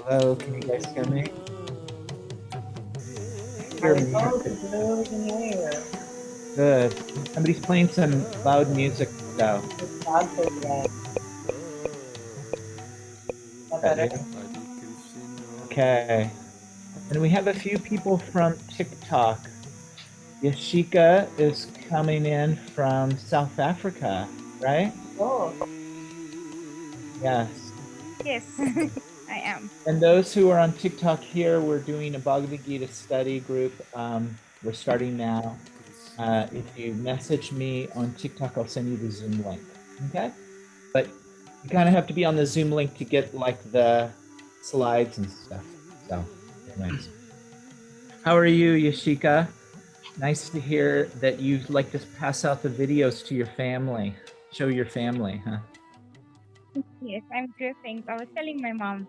Hello, can you guys hear me? Hear me. Good. Somebody's playing some loud music though. Okay. And we have a few people from TikTok. Yashika is coming in from South Africa, right? Oh. Yes. Yes, I am. And those who are on TikTok here, we're doing a Bhagavad Gita study group. We're starting now. If you message me on TikTok, I'll send you the Zoom link, okay? But you kind of have to be on the Zoom link to get like the slides and stuff. So, anyways. How are you, Yashika? Nice to hear that you like to pass out the videos to your family. Show your family, huh? Yes, I'm good, thanks. I was telling my mom,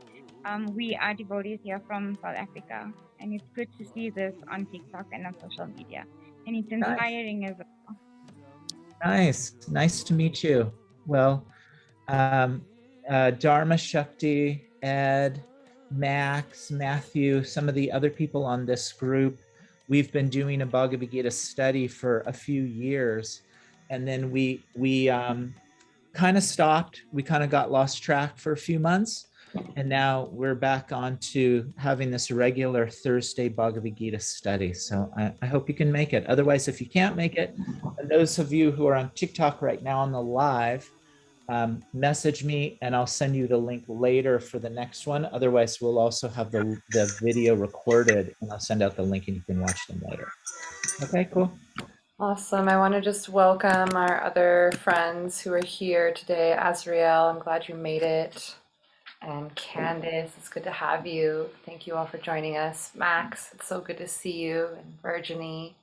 we are devotees here from South Africa, and it's good to see this on TikTok and on social media. And it's inspiring as well. Nice to meet you. Well, Dharma Shakti, Ed, Max, Matthew, some of the other people on this group, we've been doing a Bhagavad Gita study for a few years. And then we kind of stopped. We kind of got lost track for a few months. And now we're back on to having this regular Thursday Bhagavad Gita study. So I hope you can make it. Otherwise, if you can't make it, and those of you who are on TikTok right now on the live, message me and I'll send you the link later for the next one. Otherwise, we'll also have the video recorded and I'll send out the link and you can watch them later. Okay, cool. Awesome. I want to just welcome our other friends who are here today. Azrael, I'm glad you made it. And Candice, it's good to have you. Thank you all for joining us. Max, it's so good to see you. And Virginie,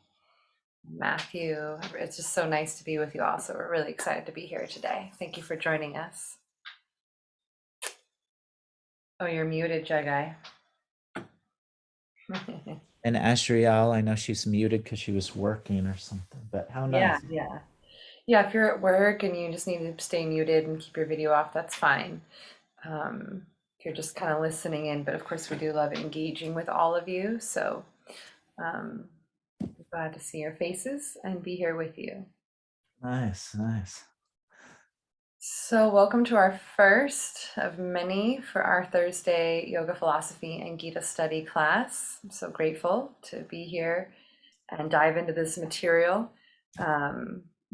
Matthew, it's just so nice to be with you all. So we're really excited to be here today. Thank you for joining us. Oh, you're muted, Jagai. And Ashrial, I know she's muted because she was working or something, but how nice. Yeah, if you're at work and you just need to stay muted and keep your video off, that's fine. If you're just kind of listening in, but of course we do love engaging with all of you. So glad to see your faces and be here with you. Nice. So welcome to our first of many for our Thursday Yoga Philosophy and Gita study class. I'm so grateful to be here and dive into this material.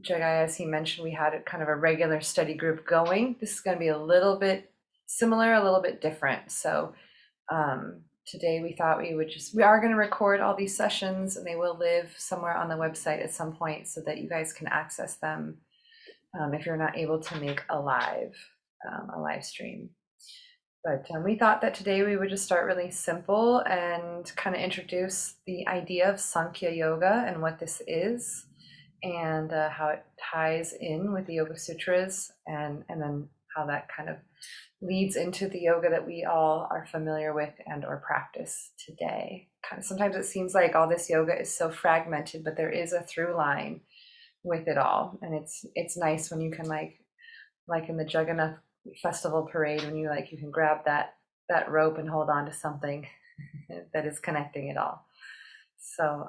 Jagai, as he mentioned, we had a kind of a regular study group going. This is going to be a little bit similar, a little bit different. So today we thought we are going to record all these sessions, and they will live somewhere on the website at some point so that you guys can access them if you're not able to make a live stream. But we thought that today we would just start really simple and kind of introduce the idea of Samkhya Yoga and what this is, and how it ties in with the Yoga Sutras, and then how that kind of leads into the yoga that we all are familiar with and or practice today. Kind of sometimes it seems like all this yoga is so fragmented, but there is a through line with it all, and it's nice when you can like in the Jagannath festival parade, when you can grab that rope and hold on to something that is connecting it all. So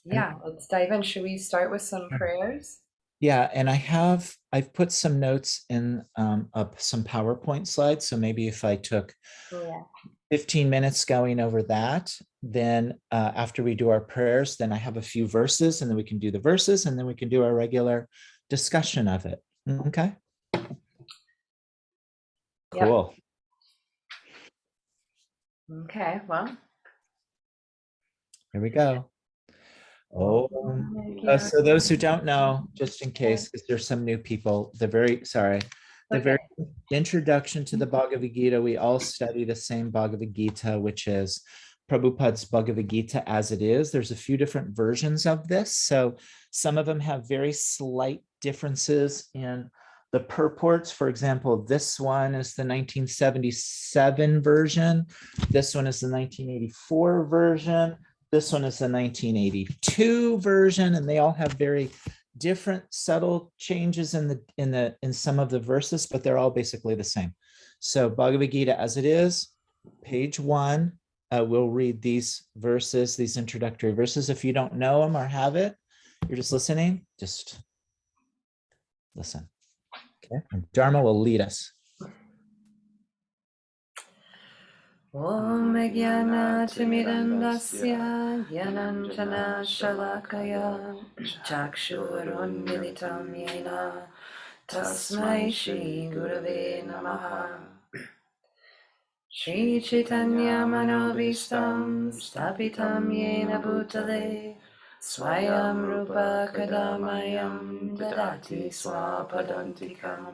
yeah, let's dive in. Should we start with some prayers? Yeah, and I've put some notes in some PowerPoint slides. So maybe if I took 15 minutes going over that, then after we do our prayers, then I have a few verses, and then we can do the verses, and then we can do our regular discussion of it. Okay. Cool. Yep. Okay, well, here we go. So those who don't know, just in case, because there's some new people, the very introduction to the Bhagavad Gita, we all study the same Bhagavad Gita, which is Prabhupada's Bhagavad Gita as it is. There's a few different versions of this. So some of them have very slight differences in the purports. For example, this one is the 1977 version. This one is the 1984 version. This one is the 1982 version, and they all have very different subtle changes in some of the verses, but they're all basically the same. So Bhagavad Gita as it is, page 1, we'll read these verses, these introductory verses. If you don't know them or have it, you're just listening, just listen. Okay, and Dharma will lead us. Om Jnanatimidandasya Gyananjana Shalakaya Chakshurunmilitam Yena Tasmai Shri Gurave Namaha. Shri Chaitanya Manovistam Stapitam Yena Bhutale Swayam Rupa Kadamayam Dadati Swapadantikam.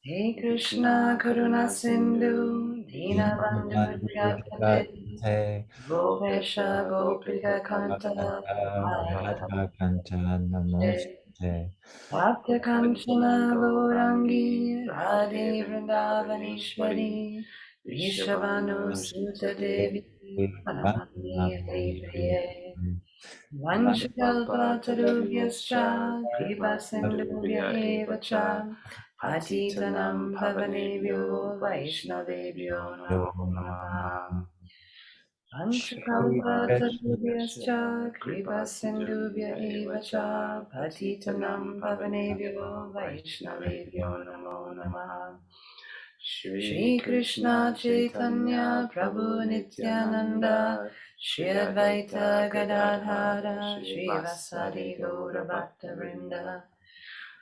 Hey Krishna Karuna Sindhu Dinabandhu Jagapate Gopesha Gopika Kanta Radha Kanta Namaste. Bhakta Kanchana Gaurangi Radhe Vrindavaneshwari Vishavanu Suta Devi Pranamani Hari Priye Vanchakalpatarubhyascha Kripa Sindhubhya Eva Cha Patitanam Pavanebhyo Vaishnavebhyo Namo Namaha. Vanchakalpatarubhyascha Kripa Sindhubhya Eva Cha Patitanam Pavanebhyo Vaishnavebhyo Namo Namaha. Shri Krishna Chaitanya Prabhu Nityananda Shri Advaita Gadadhara Shri Vasari Gaura Bhakta Vrinda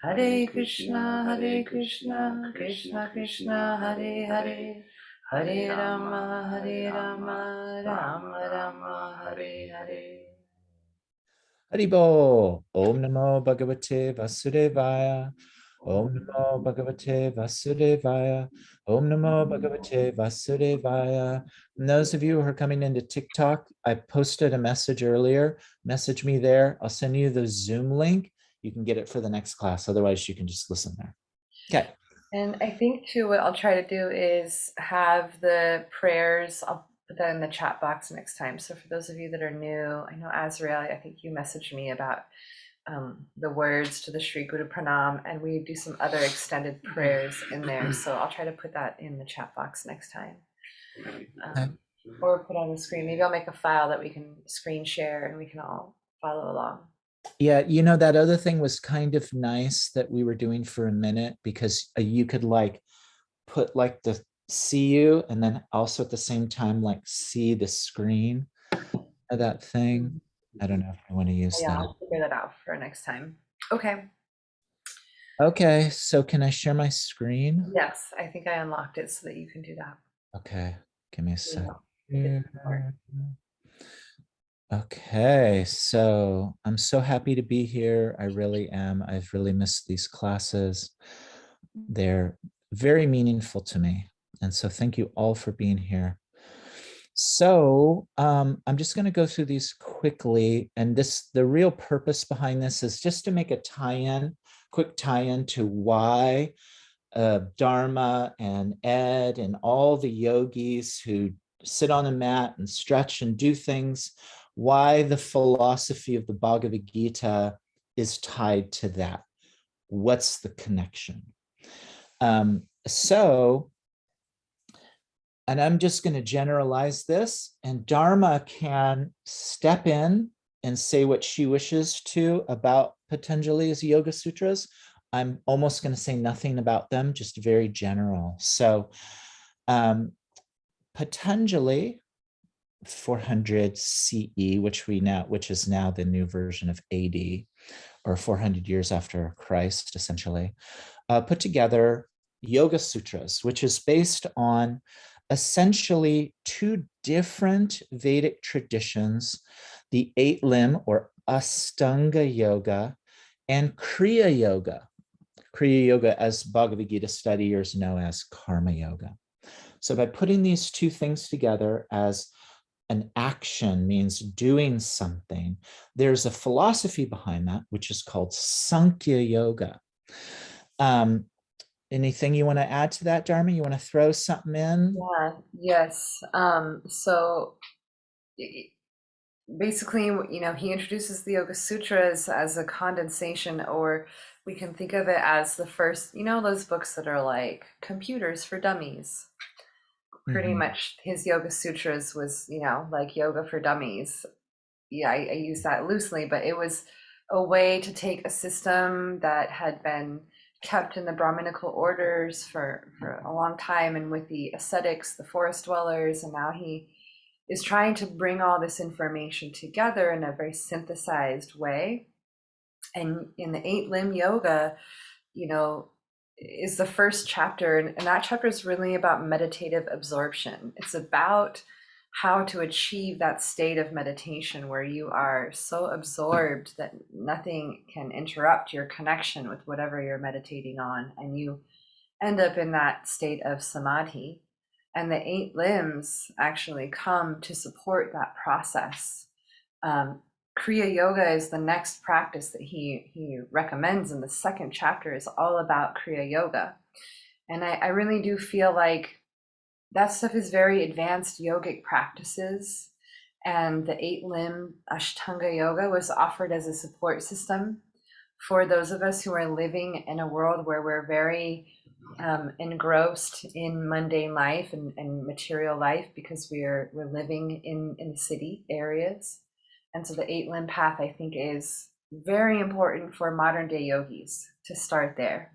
Hare Krishna Krishna Krishna Hare Hare Hare Rama Rama Rama Hare Hare. Haribo. Om Namo Bhagavate Vasudevaya. Om Namo Bhagavate Vasudevaya. Om Namo Bhagavate Vasudevaya. And those of you who are coming into TikTok, I posted a message earlier. Message me there. I'll send you the Zoom link. You can get it for the next class. Otherwise, you can just listen there. Okay. And I think too, what I'll try to do is have the prayers, I'll put that in the chat box next time. So for those of you that are new, I know Azrael, I think you messaged me about the words to the Sri Guru Pranam, and we do some other extended prayers in there. So I'll try to put that in the chat box next time. Or put on the screen. Maybe I'll make a file that we can screen share and we can all follow along. Yeah, you know, that other thing was kind of nice that we were doing for a minute, because you could like put like the see you, and then also at the same time like see the screen of that thing. I don't know if I want to use that. I'll figure that out for next time. Okay. Okay, so can I share my screen? Yes, I think I unlocked it so that you can do that. Okay, give me a You sec. know, I did before. Okay, so I'm so happy to be here. I really am. I've really missed these classes. They're very meaningful to me. And so thank you all for being here. So I'm just going to go through these quickly. And the real purpose behind this is just to make a tie-in, quick tie-in to why Dharma and Ed and all the yogis who sit on a mat and stretch and do things, why the philosophy of the Bhagavad Gita is tied to that. What's the connection? And I'm just going to generalize this, and Dharma can step in and say what she wishes to about Patanjali's Yoga Sutras. I'm almost going to say nothing about them, just very general. So Patanjali, 400 CE, which is now the new version of AD, or 400 years after Christ, essentially, put together Yoga Sutras, which is based on essentially two different Vedic traditions, the eight limb or Astanga Yoga and Kriya Yoga. Kriya Yoga, as Bhagavad Gita studiers know as Karma Yoga. So by putting these two things together as an action means doing something, there's a philosophy behind that, which is called Samkhya Yoga. Anything you want to add to that, Dharma? You want to throw something in? Yeah, yes. So basically, he introduces the Yoga Sutras as a condensation, or we can think of it as the first, those books that are like computers for dummies. Pretty Mm-hmm. much his Yoga Sutras was, like yoga for dummies. Yeah, I use that loosely, but it was a way to take a system that had been kept in the Brahminical orders for a long time, and with the ascetics, the forest dwellers, and now he is trying to bring all this information together in a very synthesized way. And in the eight limb yoga, you know, is the first chapter, and that chapter is really about meditative absorption. It's about how to achieve that state of meditation where you are so absorbed that nothing can interrupt your connection with whatever you're meditating on, and you end up in that state of samadhi. And the eight limbs actually come to support that process. Um, Kriya Yoga is the next practice that he recommends, and the second chapter is all about Kriya Yoga. And I really do feel like that stuff is very advanced yogic practices. And the eight limb Ashtanga Yoga was offered as a support system for those of us who are living in a world where we're very engrossed in mundane life and material life, because we're living in city areas. And so the eight limb path, I think, is very important for modern day yogis to start there,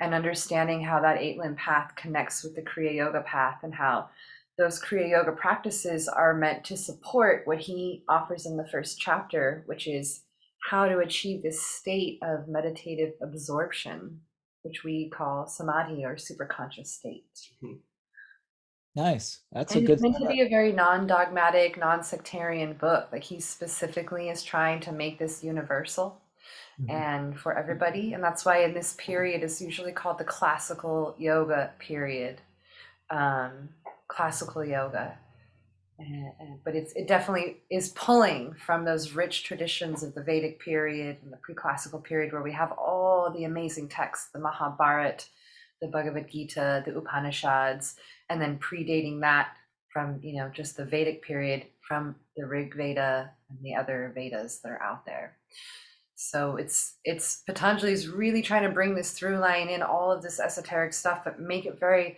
and understanding how that eight limb path connects with the Kriya Yoga path, and how those Kriya Yoga practices are meant to support what he offers in the first chapter, which is how to achieve this state of meditative absorption, which we call samadhi, or superconscious state. Nice. That's a And it's good meant to start. be a very non-dogmatic, non-sectarian book. Like, he specifically is trying to make this universal Mhm. and for everybody. And that's why in this period is usually called the classical yoga period. Classical yoga. But it definitely is pulling from those rich traditions of the Vedic period and the pre-classical period, where we have all the amazing texts, the Mahabharata, the Bhagavad Gita, the Upanishads, and then predating that from, just the Vedic period, from the Rig Veda and the other Vedas that are out there. So it's Patanjali's really trying to bring this through line in all of this esoteric stuff, but make it very,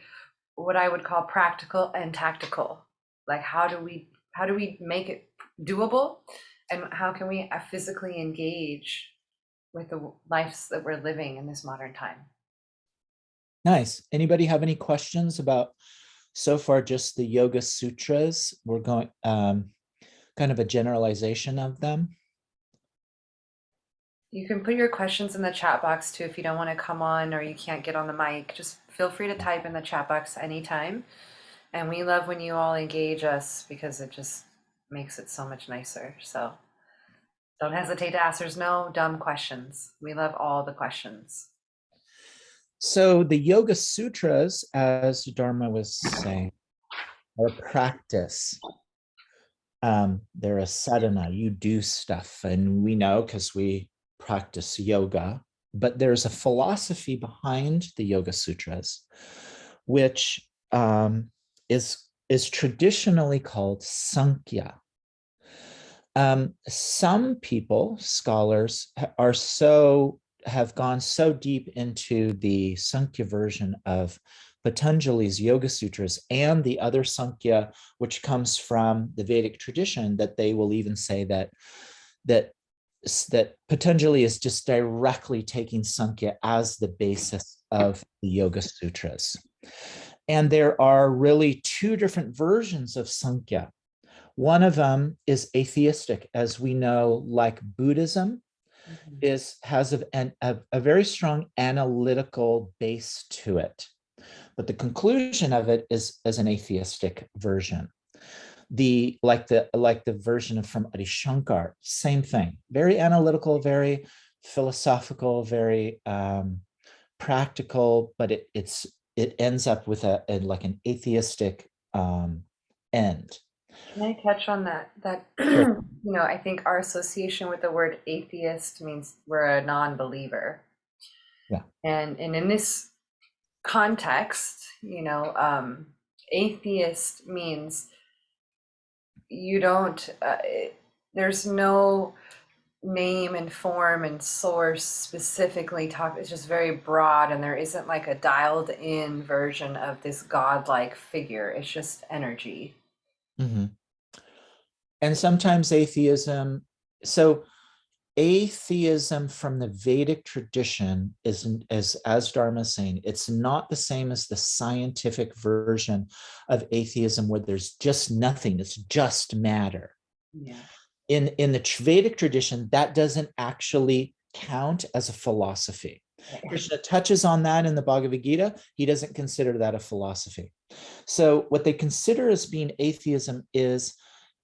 what I would call, practical and tactical. Like, how do we make it doable, and how can we physically engage with the lives that we're living in this modern time? Nice. Anybody have any questions about so far just the Yoga Sutras? We're going kind of a generalization of them. You can put your questions in the chat box too if you don't want to come on or you can't get on the mic. Just feel free to type in the chat box anytime. And we love when you all engage us because it just makes it so much nicer. So don't hesitate to ask. There's no dumb questions. We love all the questions. So the Yoga Sutras, as Dharma was saying, are a practice. They're a sadhana. You do stuff, and we know because we practice yoga. But there's a philosophy behind the Yoga Sutras, which is traditionally called Samkhya. Some people, scholars, have gone so deep into the Samkhya version of Patanjali's Yoga Sutras and the other Samkhya, which comes from the Vedic tradition, that they will even say that Patanjali is just directly taking Samkhya as the basis of the Yoga Sutras. And there are really two different versions of Samkhya. One of them is atheistic, as we know, like Buddhism has a very strong analytical base to it. But the conclusion of it is as an atheistic version. Like the version from Adi Shankar, same thing. Very analytical, very philosophical, very practical, but it ends up with like an atheistic end. Can I touch on that? Sure. I think our association with the word atheist means we're a non-believer. Yeah. And in this context, atheist means you don't, there's no name and form and source specifically talk. It's just very broad, and there isn't like a dialed in version of this godlike figure. It's just energy. Mm-hmm. And sometimes atheism from the Vedic tradition is, as Dharma is saying, it's not the same as the scientific version of atheism where there's just nothing, it's just matter. Yeah. In the Vedic tradition, that doesn't actually count as a philosophy. Krishna touches on that in the Bhagavad Gita. He doesn't consider that a philosophy. So what they consider as being atheism is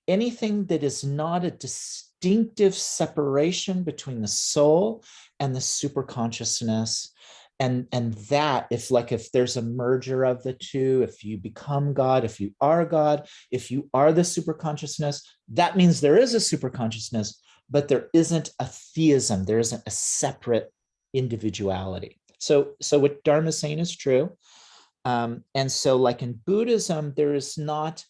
anything that is not a distinctive separation between the soul and the superconsciousness. And that if there's a merger of the two, if you become God, if you are God, if you are the superconsciousness, that means there is a superconsciousness, but there isn't a theism, there isn't a separate individuality. So what Dharma is saying is true. And so like in Buddhism, there's not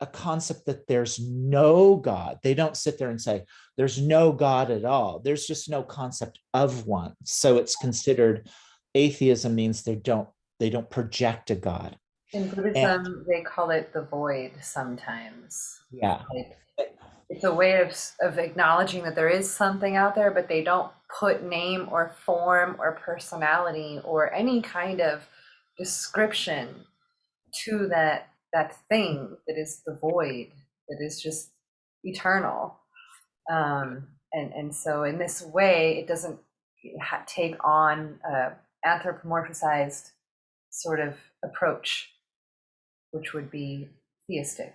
a concept that there's no God. They don't sit there and say there's no God at all. There's just no concept of one. So it's considered atheism means they don't project a God. In Buddhism, they call it the void sometimes. Yeah. It's a way of acknowledging that there is something out there, but they don't put name or form or personality or any kind of description to that thing that is the void, that is just eternal. And so in this way, it doesn't take on an anthropomorphized sort of approach, which would be theistic.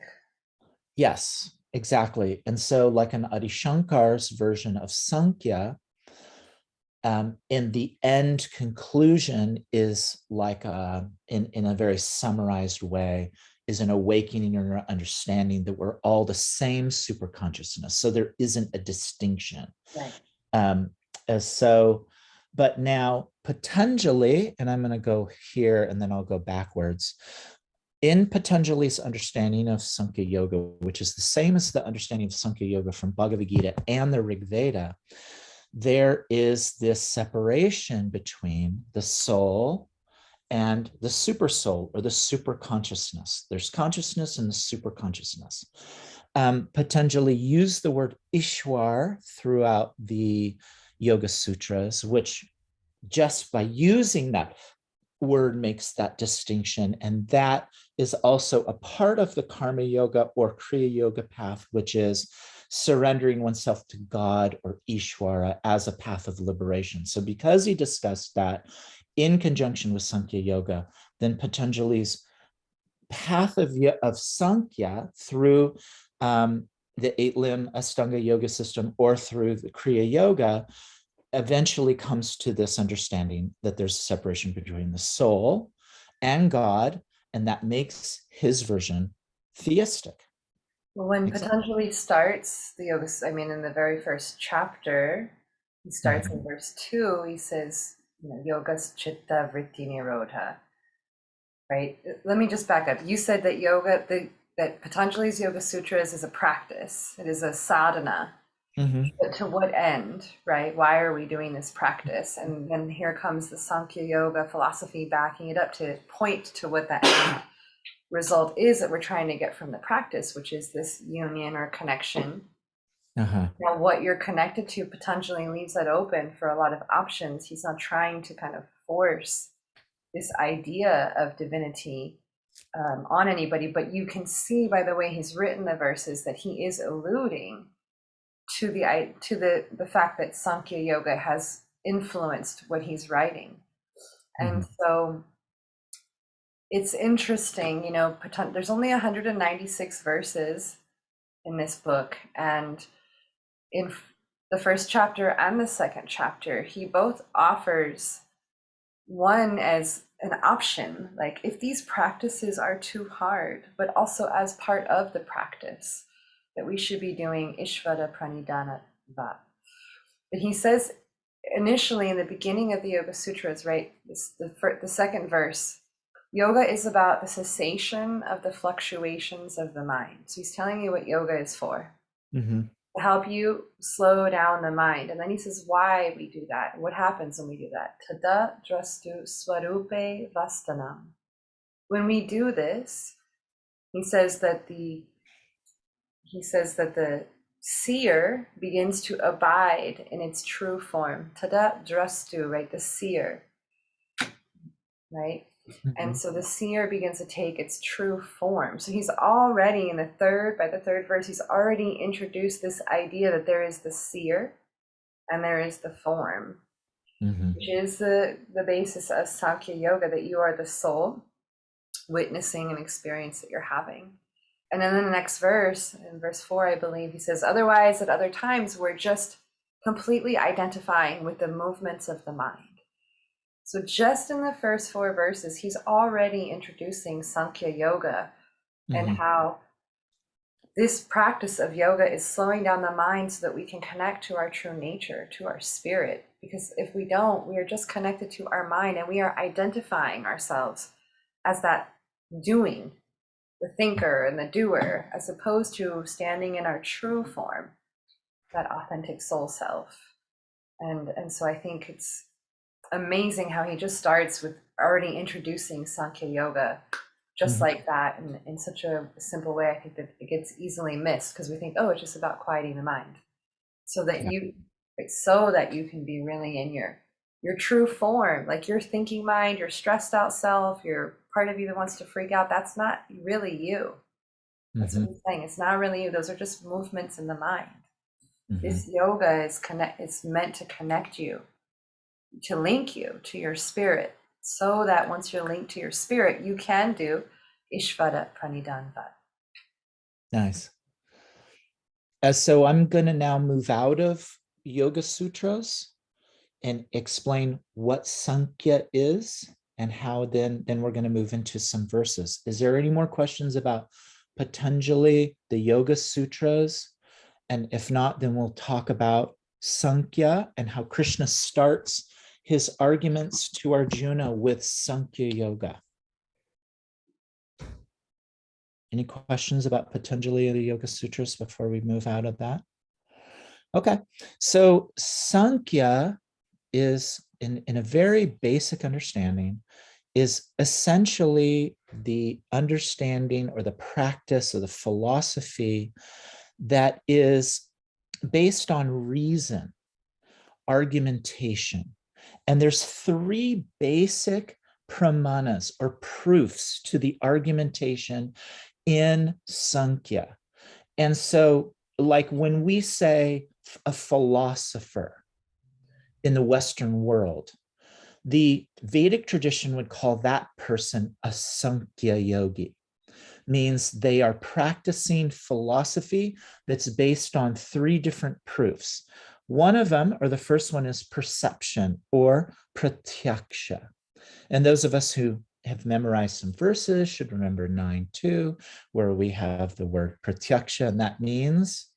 Yes, exactly. And so like an Adi Shankar's version of Sankhya, in the end conclusion is like in a very summarized way, is an awakening or understanding that we're all the same super consciousness. So there isn't a distinction. Right. But now Patanjali, and I'm going to go here and then I'll go backwards. In Patanjali's understanding of Samkhya Yoga, which is the same as the understanding of Samkhya Yoga from Bhagavad Gita and the Rig Veda, there is this separation between the soul and the super soul or the super consciousness. There's consciousness and the super consciousness. Patanjali used the word Ishwar throughout the Yoga Sutras, which just by using that word makes that distinction. And that is also a part of the Karma Yoga or Kriya Yoga path, which is surrendering oneself to God or Ishvara as a path of liberation. So because he discussed that in conjunction with Samkhya Yoga, then Patanjali's path of Samkhya through the 8-limb Ashtanga yoga system or through the Kriya Yoga eventually comes to this understanding that there's a separation between the soul and God, and that makes his version theistic. Well, when Patanjali starts the yoga, I mean, in the very first chapter, he starts in verse 2, he says, yogas chitta vritti nirodha, right? Let me just back up. You said that that Patanjali's Yoga Sutras is a practice. It is a sadhana. But to what end, right? Why are we doing this practice? And then here comes the Samkhya Yoga philosophy backing it up to point to what that end result is that we're trying to get from the practice, which is this union or connection. Now, what you're connected to, Patanjali leaves that open for a lot of options. He's not trying to kind of force this idea of divinity on anybody, but you can see by the way he's written the verses that he is alluding to the fact that Samkhya Yoga has influenced what he's writing. And so it's interesting, there's only 196 verses in this book, and in the first chapter and the second chapter, he both offers one as an option, like if these practices are too hard, but also as part of the practice that we should be doing Ishvara Pranidhana Va. But he says initially in the beginning of the Yoga Sutras, right, the second verse, yoga is about the cessation of the fluctuations of the mind. So he's telling you what yoga is for. To help you slow down the mind. And then he says why we do that. What happens when we do that? Tada drastu swarupe vastanam. When we do this, he says that the seer begins to abide in its true form. Tada drastu, right? The seer, right? And so the seer begins to take its true form. So he's already by the third verse, he's already introduced this idea that there is the seer and there is the form, which is the basis of Samkhya Yoga, that you are the soul witnessing an experience that you're having. And then in the next verse, in verse 4, I believe, he says, otherwise at other times, we're just completely identifying with the movements of the mind. So just in the first 4 verses, he's already introducing Samkhya Yoga and how this practice of yoga is slowing down the mind so that we can connect to our true nature, to our spirit. Because if we don't, we are just connected to our mind and we are identifying ourselves as that doing, the thinker and the doer, as opposed to standing in our true form, that authentic soul self. And so I think it's amazing how he just starts with already introducing Samkhya Yoga just like that in such a simple way. I think that it gets easily missed because we think, oh, it's just about quieting the mind, so that you can be really in your true form, like your thinking mind, your stressed out self, your part of you that wants to freak out. That's not really you. That's what he's saying. It's not really you. Those are just movements in the mind. This yoga is meant to connect you, to link you to your spirit, so that once you're linked to your spirit, you can do Ishvara Pranidhana. Nice. So I'm going to now move out of Yoga Sutras and explain what Samkhya is and how then we're going to move into some verses. Is there any more questions about Patanjali, the Yoga Sutras? And if not, then we'll talk about Samkhya and how Krishna starts his arguments to Arjuna with Samkhya Yoga. Any questions about Patanjali or the Yoga Sutras before we move out of that? Okay, so Samkhya is, in a very basic understanding, is essentially the understanding or the practice or the philosophy that is based on reason, argumentation. And there's 3 basic pramanas or proofs to the argumentation in Samkhya. And so like when we say a philosopher in the Western world, the Vedic tradition would call that person a Samkhya yogi, means they are practicing philosophy that's based on three different proofs. One of them, or the first one, is perception or pratyaksha. And those of us who have memorized some verses should remember 9:2, where we have the word pratyaksha, and that means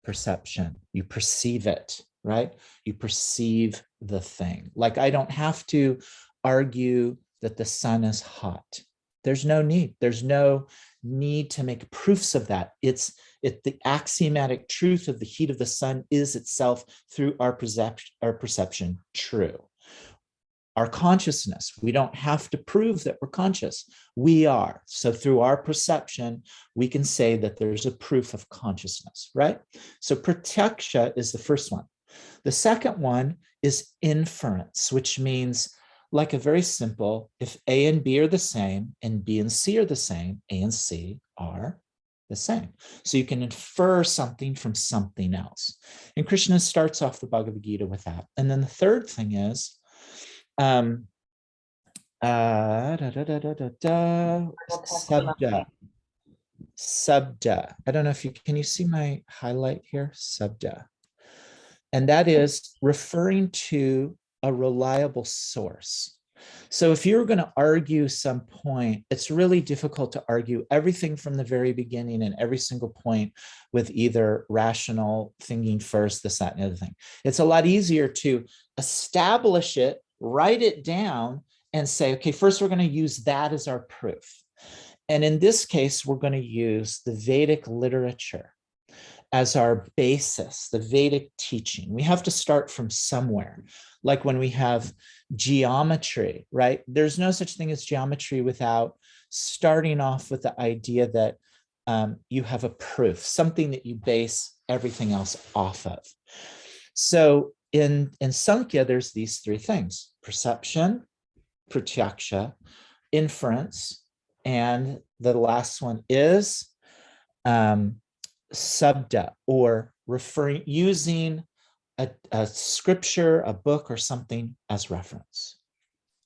perception. You perceive it, right? You perceive the thing. Like, I don't have to argue that the sun is hot. There's no need. There's no need to make proofs of that. It's the axiomatic truth of the heat of the sun is itself, through our perception, true. Our consciousness, we don't have to prove that we're conscious. We are. So through our perception, we can say that there's a proof of consciousness, right? So pratyaksha is the first one. The second one is inference, which means, like, a very simple, if A and B are the same and B and C are the same, A and C are the same. So you can infer something from something else. And Krishna starts off the Bhagavad Gita with that. And then the third thing is Verbal Sabda. testimony. Sabda. I don't know if can you see my highlight here? Sabda. And that is referring to a reliable source. So if you're going to argue some point, it's really difficult to argue everything from the very beginning and every single point with either rational thinking first, this, that, and the other thing. It's a lot easier to establish it, write it down, and say, okay, first we're going to use that as our proof. And in this case, we're going to use the Vedic literature as our basis, the Vedic teaching. We have to start from somewhere. Like when we have geometry, right? There's no such thing as geometry without starting off with the idea that you have a proof, something that you base everything else off of. So in Samkhya, there's these three things: perception, pratyaksha, inference, and the last one is sabda, or using a scripture, a book, or something as reference.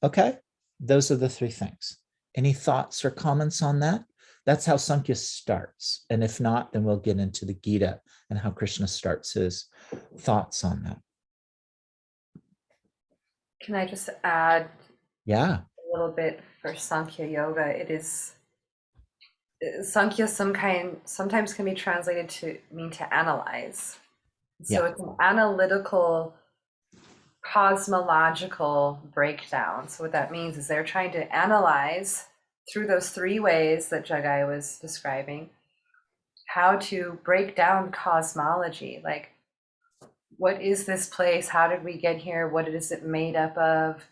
Okay, those are the three things. Any thoughts or comments on that? That's how Samkhya starts. And if not, then we'll get into the Gita and how Krishna starts his thoughts on that. Can I just add Yeah. a little bit for Samkhya Yoga? It is Sankhya sometimes can be translated to mean to analyze. So Yeah. it's an analytical cosmological breakdown. So what that means is they're trying to analyze through those three ways that Jagai was describing how to break down cosmology. Like, what is this place? How did we get here? What is it made up of?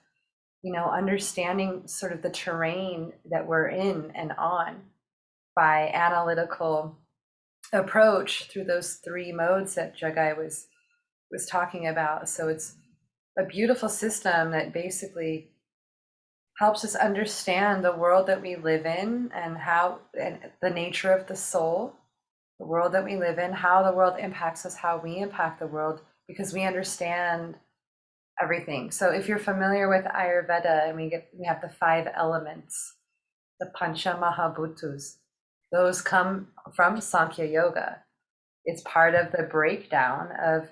You know, understanding sort of the terrain that we're in and on by analytical approach through those three modes that Jagai was talking about. So it's a beautiful system that basically helps us understand the world that we live in and the nature of the soul, the world that we live in, how the world impacts us, how we impact the world, because we understand everything. So if you're familiar with Ayurveda, and we have the 5 elements, the Pancha Mahabhutas, those come from Samkhya Yoga. It's part of the breakdown of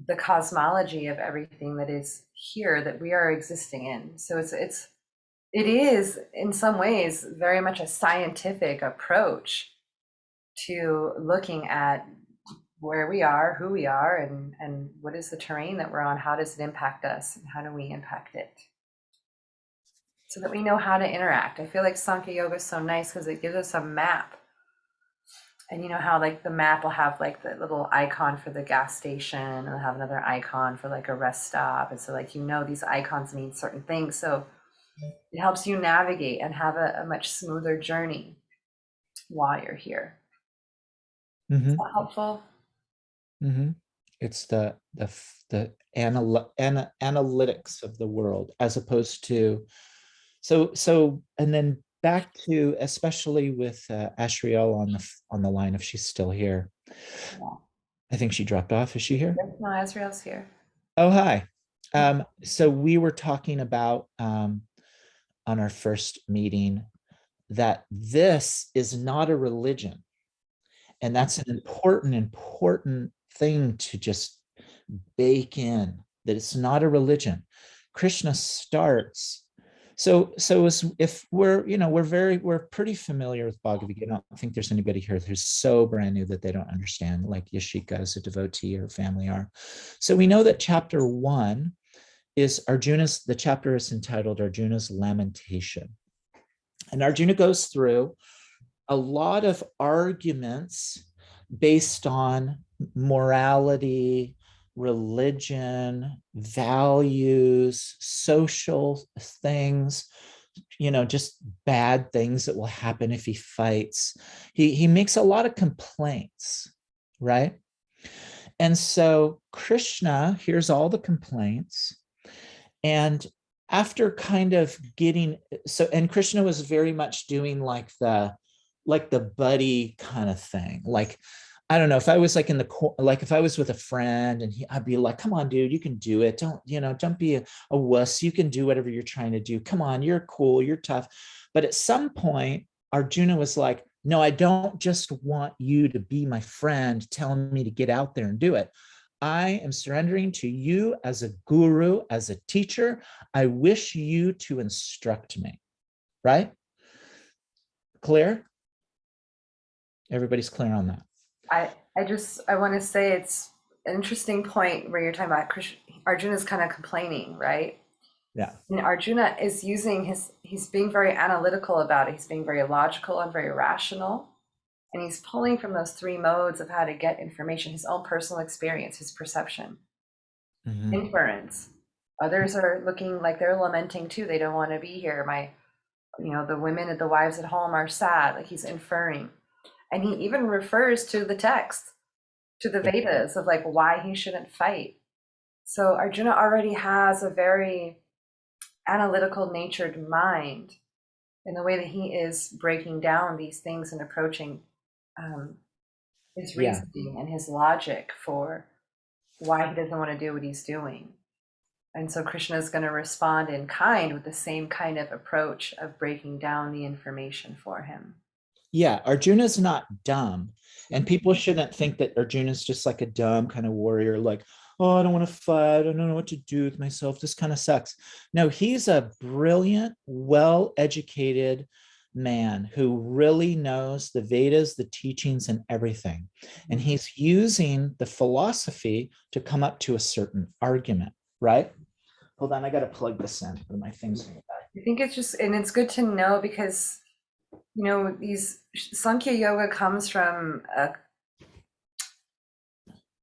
the cosmology of everything that is here, that we are existing in. So it is in some ways very much a scientific approach to looking at where we are, who we are, and what is the terrain that we're on, how does it impact us, and how do we impact it, so that we know how to interact. I feel like Sankhya Yoga is so nice because it gives us a map. And you know how like the map will have like the little icon for the gas station, and it'll have another icon for like a rest stop. And so like, you know, these icons mean certain things. So it helps you navigate and have a much smoother journey while you're here. Mm-hmm. Is that helpful? Mm-hmm. It's the analytics of the world, as opposed to and then back to, especially with Ashriel on the line, if she's still here. I think she dropped off. Is she here? No, Azrael's here. Oh, hi. So we were talking about on our first meeting that this is not a religion. And that's an important thing to just bake in, that it's not a religion. Krishna starts. So if we're pretty familiar with Bhagavad Gita. I don't think there's anybody here who's so brand new that they don't understand, like Yashika as a devotee or family are. So we know that chapter 1 is the chapter is entitled Arjuna's Lamentation. And Arjuna goes through a lot of arguments based on morality, religion, values, social things, just bad things that will happen if he fights. He makes a lot of complaints, right? And so Krishna hears all the complaints, and after kind of getting and Krishna was very much doing like the buddy kind of thing. Like, I don't know, if I was like if I was with a friend and I'd be like, come on, dude, you can do it. Don't be a wuss. You can do whatever you're trying to do. Come on, you're cool, you're tough. But at some point, Arjuna was like, no, I don't just want you to be my friend telling me to get out there and do it. I am surrendering to you as a guru, as a teacher. I wish you to instruct me, right? Clear? Everybody's clear on that. I want to say it's an interesting point where you're talking about Arjuna's kind of complaining, right? Yeah. And Arjuna is he's being very analytical about it. He's being very logical and very rational. And he's pulling from those 3 modes of how to get information, his own personal experience, his perception, inference. Others are looking like they're lamenting too. They don't want to be here. The women and the wives at home are sad. Like, he's inferring. And he even refers to the text, to the Vedas, of like why he shouldn't fight. So Arjuna already has a very analytical natured mind in the way that he is breaking down these things and approaching his reasoning and his logic for why he doesn't want to do what he's doing. And so Krishna is going to respond in kind with the same kind of approach of breaking down the information for him. Yeah, Arjuna's not dumb. And people shouldn't think that Arjuna's just like a dumb kind of warrior, like, oh, I don't want to fight. I don't know what to do with myself. This kind of sucks. No, he's a brilliant, well-educated man who really knows the Vedas, the teachings, and everything. And he's using the philosophy to come up to a certain argument, right? Hold on, I got to plug this in. My things. I think it's good to know, because these Samkhya Yoga comes from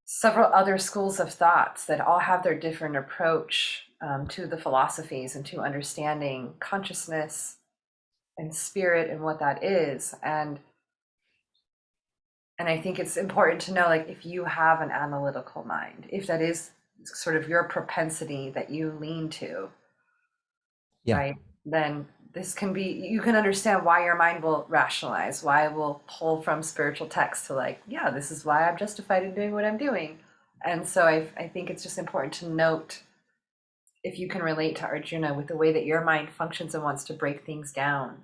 several other schools of thoughts that all have their different approach to the philosophies and to understanding consciousness and spirit and what that is. And I think it's important to know, like, if you have an analytical mind, if that is sort of your propensity that you lean to, right, then you can understand why your mind will rationalize, why it will pull from spiritual texts to like, yeah, this is why I'm justified in doing what I'm doing. And so I think it's just important to note, if you can relate to Arjuna with the way that your mind functions and wants to break things down,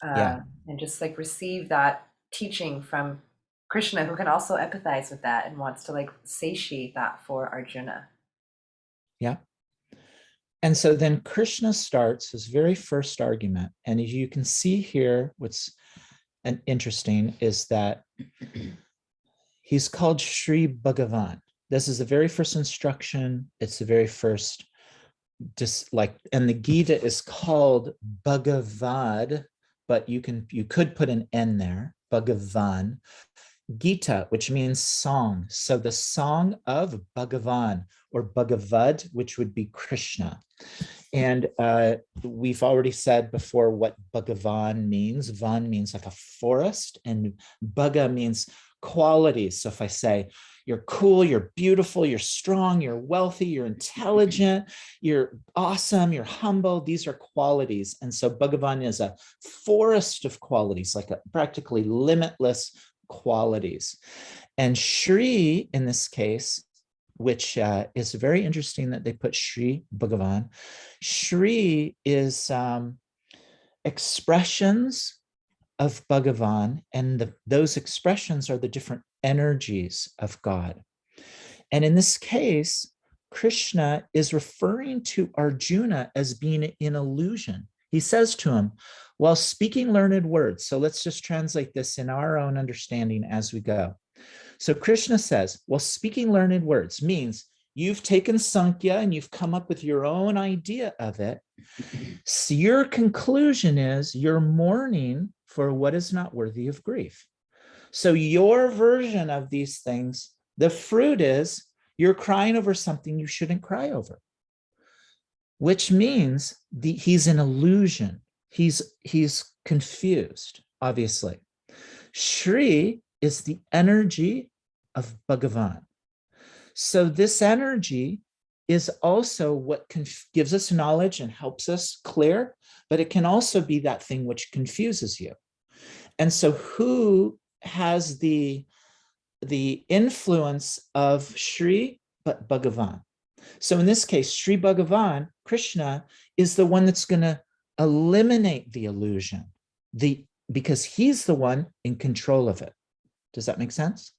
and just like receive that teaching from Krishna, who can also empathize with that and wants to like satiate that for Arjuna. Yeah. And so then Krishna starts his very first argument. And as you can see here, what's interesting is that he's called Sri Bhagavan. This is the very first instruction. It's the very first, and the Gita is called Bhagavad, but you could put an N there, Bhagavan. Gita, which means song. So the song of Bhagavan, or Bhagavad, which would be Krishna. And we've already said before what Bhagavan means. Van means like a forest, and Bhaga means qualities. So if I say, you're cool, you're beautiful, you're strong, you're wealthy, you're intelligent, you're awesome, you're humble. These are qualities. And so Bhagavan is a forest of qualities, like a practically limitless qualities. And Shri, in this case, which is very interesting that they put Shri Bhagavan. Shri is expressions of Bhagavan, and those expressions are the different energies of God. And in this case, Krishna is referring to Arjuna as being in illusion. He says to him, while speaking learned words, so let's just translate this in our own understanding as we go. So Krishna says, well, speaking learned words means you've taken Samkhya and you've come up with your own idea of it. So your conclusion is you're mourning for what is not worthy of grief. So your version of these things, the fruit is you're crying over something you shouldn't cry over, which means he's an illusion. He's confused, obviously. Shri is the energy of Bhagavan. So this energy is also what gives us knowledge and helps us clear, but it can also be that thing which confuses you. And so who has the influence of Shri but Bhagavan? So in this case, Shri Bhagavan, Krishna, is the one that's going to eliminate the illusion, because he's the one in control of it. Does that make sense?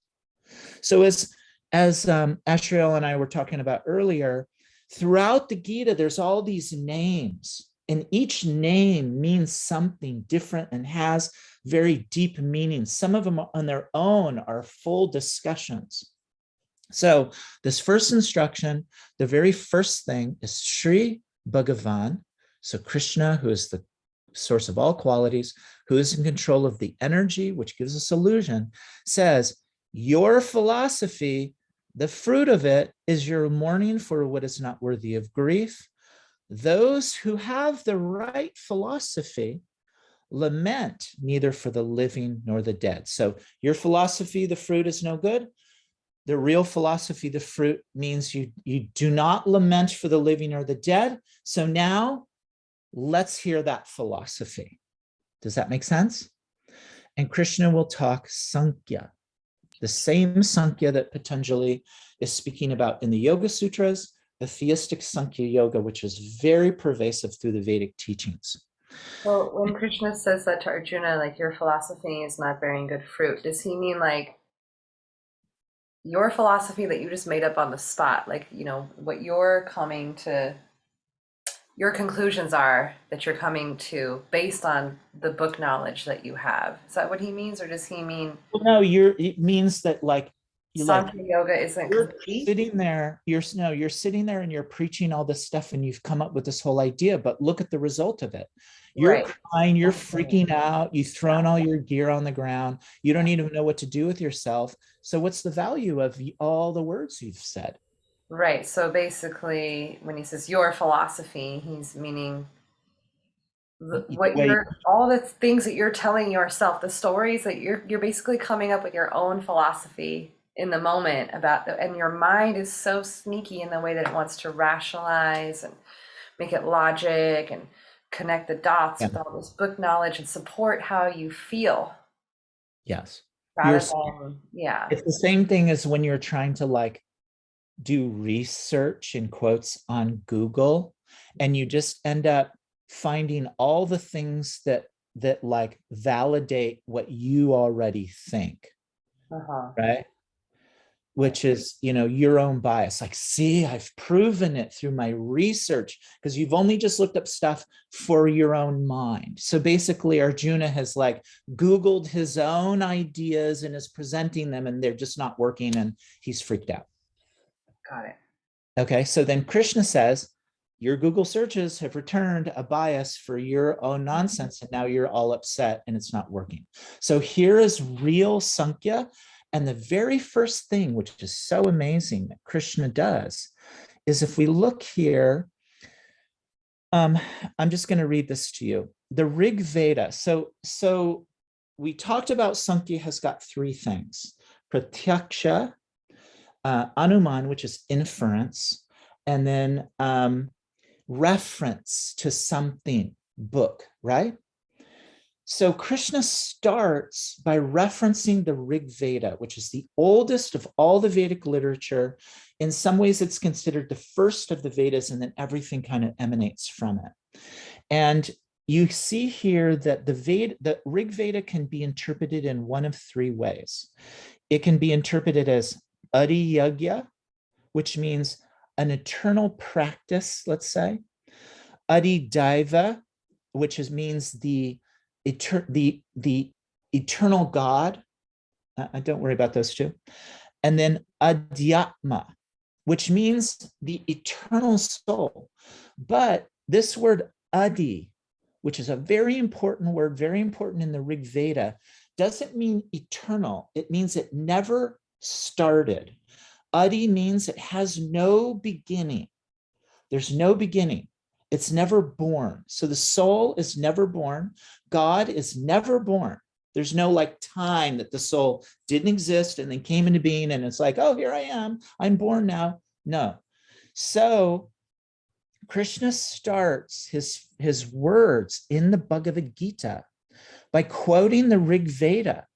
So as Ashriel and I were talking about earlier, throughout the Gita, there's all these names, and each name means something different and has very deep meaning. Some of them on their own are full discussions. So this first instruction, the very first thing is Shri Bhagavan. So Krishna, who is the source of all qualities, who is in control of the energy, which gives us illusion, says, your philosophy, the fruit of it is your mourning for what is not worthy of grief. Those who have the right philosophy lament neither for the living nor the dead. So your philosophy, the fruit is no good. The real philosophy, the fruit, means you do not lament for the living or the dead. So now let's hear that philosophy. Does that make sense? And Krishna will talk Samkhya, the same Samkhya that Patanjali is speaking about in the Yoga Sutras, the theistic Samkhya Yoga, which is very pervasive through the Vedic teachings. Well, when Krishna says that to Arjuna, like your philosophy is not bearing good fruit, does he mean like your philosophy that you just made up on the spot? Like, you know, what you're coming to, your conclusions are that you're coming to based on the book knowledge that you have. Is that what he means? Or does he mean Well, no, it means that Samkhya Yoga isn't you're complete? sitting there, you're sitting there and you're preaching all this stuff and you've come up with this whole idea, but look at the result of it. You're Right. crying, you're freaking out, you've thrown all your gear on the ground, you don't even know what to do with yourself. So what's the value of all the words you've said? Right. So basically, when he says your philosophy, he's meaning what Wait, you're, all the things that you're telling yourself, the stories that you're basically coming up with your own philosophy in the moment about and your mind is so sneaky in the way that it wants to rationalize and make it logic and connect the dots with all this book knowledge and support how you feel. Yes. Rather than, yeah. It's the same thing as when you're trying to do research in quotes on Google, and you just end up finding all the things that validate what you already think. Right? Which is, your own bias. Like, see, I've proven it through my research, because you've only just looked up stuff for your own mind. So basically, Arjuna has Googled his own ideas and is presenting them, and they're just not working, and he's freaked out. Got it. Okay, so then Krishna says, your Google searches have returned a bias for your own nonsense, and now you're all upset and it's not working. So here is real Samkhya. And the very first thing, which is so amazing, that Krishna does, is if we look here, I'm just going to read this to you. The Rig Veda. So we talked about Samkhya has got three things: Pratyaksha, Anuman, which is inference, and then reference to something, book, right? So Krishna starts by referencing the Rig Veda, which is the oldest of all the Vedic literature. In some ways, it's considered the first of the Vedas, and then everything kind of emanates from it. And you see here that the Rig Veda can be interpreted in one of three ways. It can be interpreted as Adi Yagya, which means an eternal practice, let's say. Adi Daiva, which means the eternal God. Don't worry about those two. And then Adhyatma, which means the eternal soul. But this word Adi, which is a very important word, very important in the Rig Veda, doesn't mean eternal. It means it never started. Adi means it has no beginning. There's no beginning. It's never born. So the soul is never born. God is never born. There's no like time that the soul didn't exist and then came into being and it's like, oh, here I am. I'm born now. No. So Krishna starts his words in the Bhagavad Gita by quoting the Rig Veda,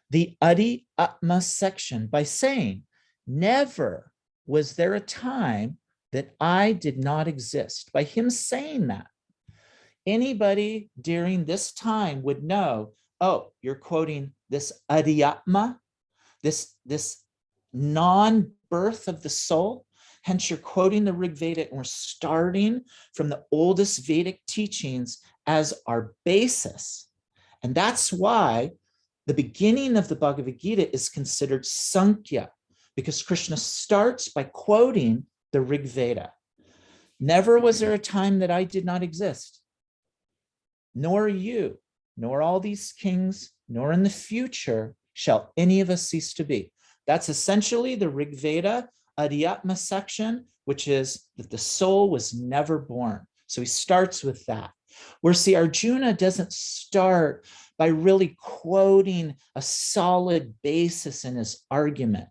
the Adi Atma section, by saying, never was there a time that I did not exist. By him saying that, anybody during this time would know, oh, you're quoting this Adhyatma, this non-birth of the soul. Hence, you're quoting the Rig Veda, and we're starting from the oldest Vedic teachings as our basis. And that's why the beginning of the Bhagavad Gita is considered Samkhya, because Krishna starts by quoting the Rig Veda. Never was there a time that I did not exist, nor you, nor all these kings, nor in the future shall any of us cease to be. That's essentially the Rig Veda Adhyatma section, which is that the soul was never born. So he starts with that. Where see, Arjuna doesn't start by really quoting a solid basis in his argument.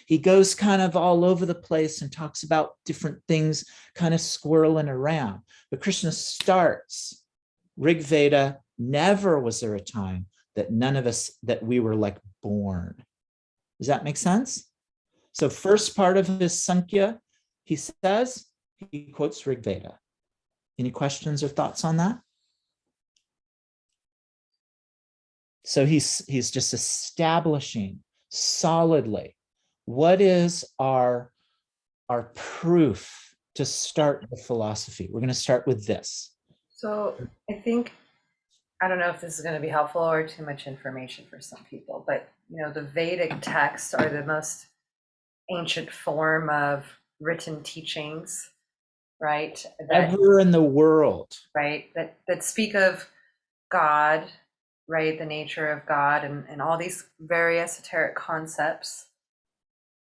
He goes kind of all over the place and talks about different things, kind of squirreling around. But Krishna starts, Rig Veda, never was there a time that none of us, that we were like born. Does that make sense? So first part of his Samkhya, he says, he quotes Rig Veda. Any questions or thoughts on that? So he's just establishing solidly what is our proof to start the philosophy. We're going to start with this. So I think, I don't know if this is going to be helpful or too much information for some people, but the Vedic texts are the most ancient form of written teachings, right? Ever in the world. Right, that speak of God, right? The nature of God and all these very esoteric concepts.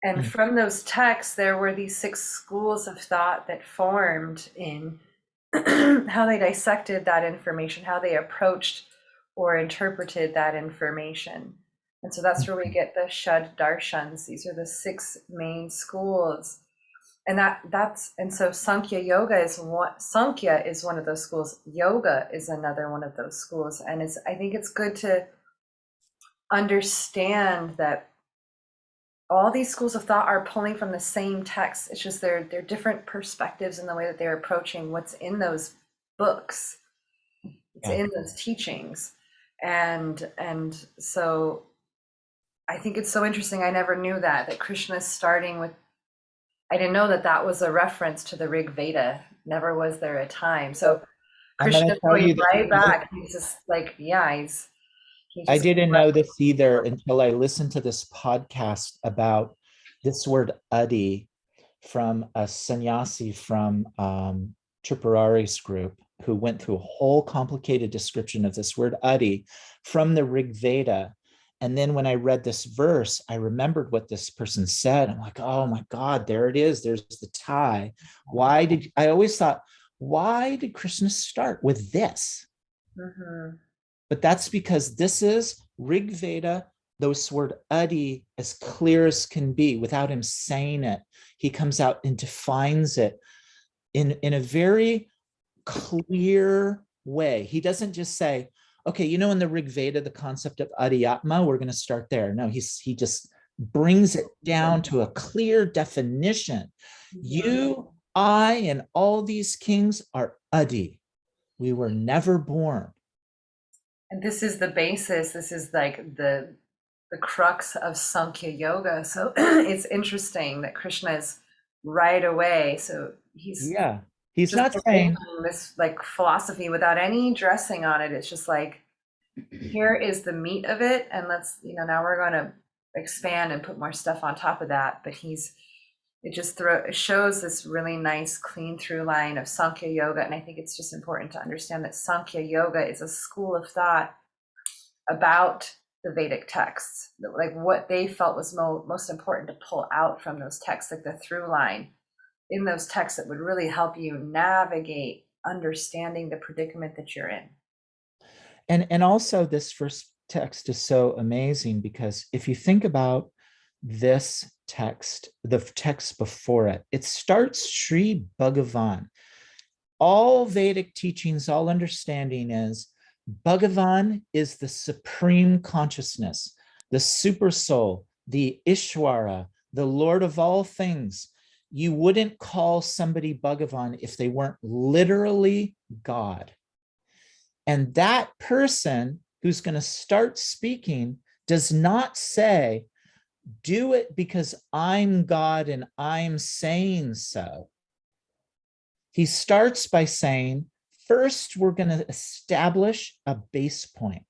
And from those texts, there were these 6 schools of thought that formed in how they dissected that information, how they approached or interpreted that information. And so that's where we get the Shad Darshans. These are the 6 main schools. And so Samkhya Yoga is one of those schools. Yoga is another one of those schools. And I think it's good to understand that all these schools of thought are pulling from the same text. It's just they're different perspectives in the way that they're approaching what's in those books. It's in those teachings. And so I think it's so interesting. I never knew that Krishna's starting with, I didn't know that was a reference to the Rig Veda. Never was there a time. So Krishna's going right back. He's just like, I didn't know this either until I listened to this podcast about this word Adi from a sannyasi from Tripurari's group, who went through a whole complicated description of this word Adi from the Rig Veda. And then when I read this verse, I remembered what this person said. I'm like, oh my God, there it is. There's the tie. I always thought, why did Krishna start with this? Mm-hmm. But that's because this is Rig Veda those word adi as clear as can be without him saying it. He comes out and defines it in a very clear way. He doesn't just say, okay, in the Rig Veda, the concept of adhyatma, we're going to start there. No, he just brings it down to a clear definition. You, I, and all these kings are adi. We were never born. And this is the basis. This is like the crux of Samkhya Yoga. So it's interesting that Krishna is right away. So he's he's just not saying this like philosophy without any dressing on it. It's just like, here is the meat of it, and let's, now we're going to expand and put more stuff on top of that. But it shows this really nice clean through line of Samkhya Yoga. And I think it's just important to understand that Samkhya Yoga is a school of thought about the Vedic texts, like what they felt was most important to pull out from those texts, like the through line in those texts that would really help you navigate understanding the predicament that you're in. And also this first text is so amazing because if you think about this text, the text before it, it starts Sri Bhagavan. All Vedic teachings, all understanding is Bhagavan is the supreme consciousness, the super soul, the Ishwara, the Lord of all things. You wouldn't call somebody Bhagavan if they weren't literally God. And that person who's going to start speaking does not say, do it because I'm God and I'm saying so. He starts by saying, first, we're going to establish a base point,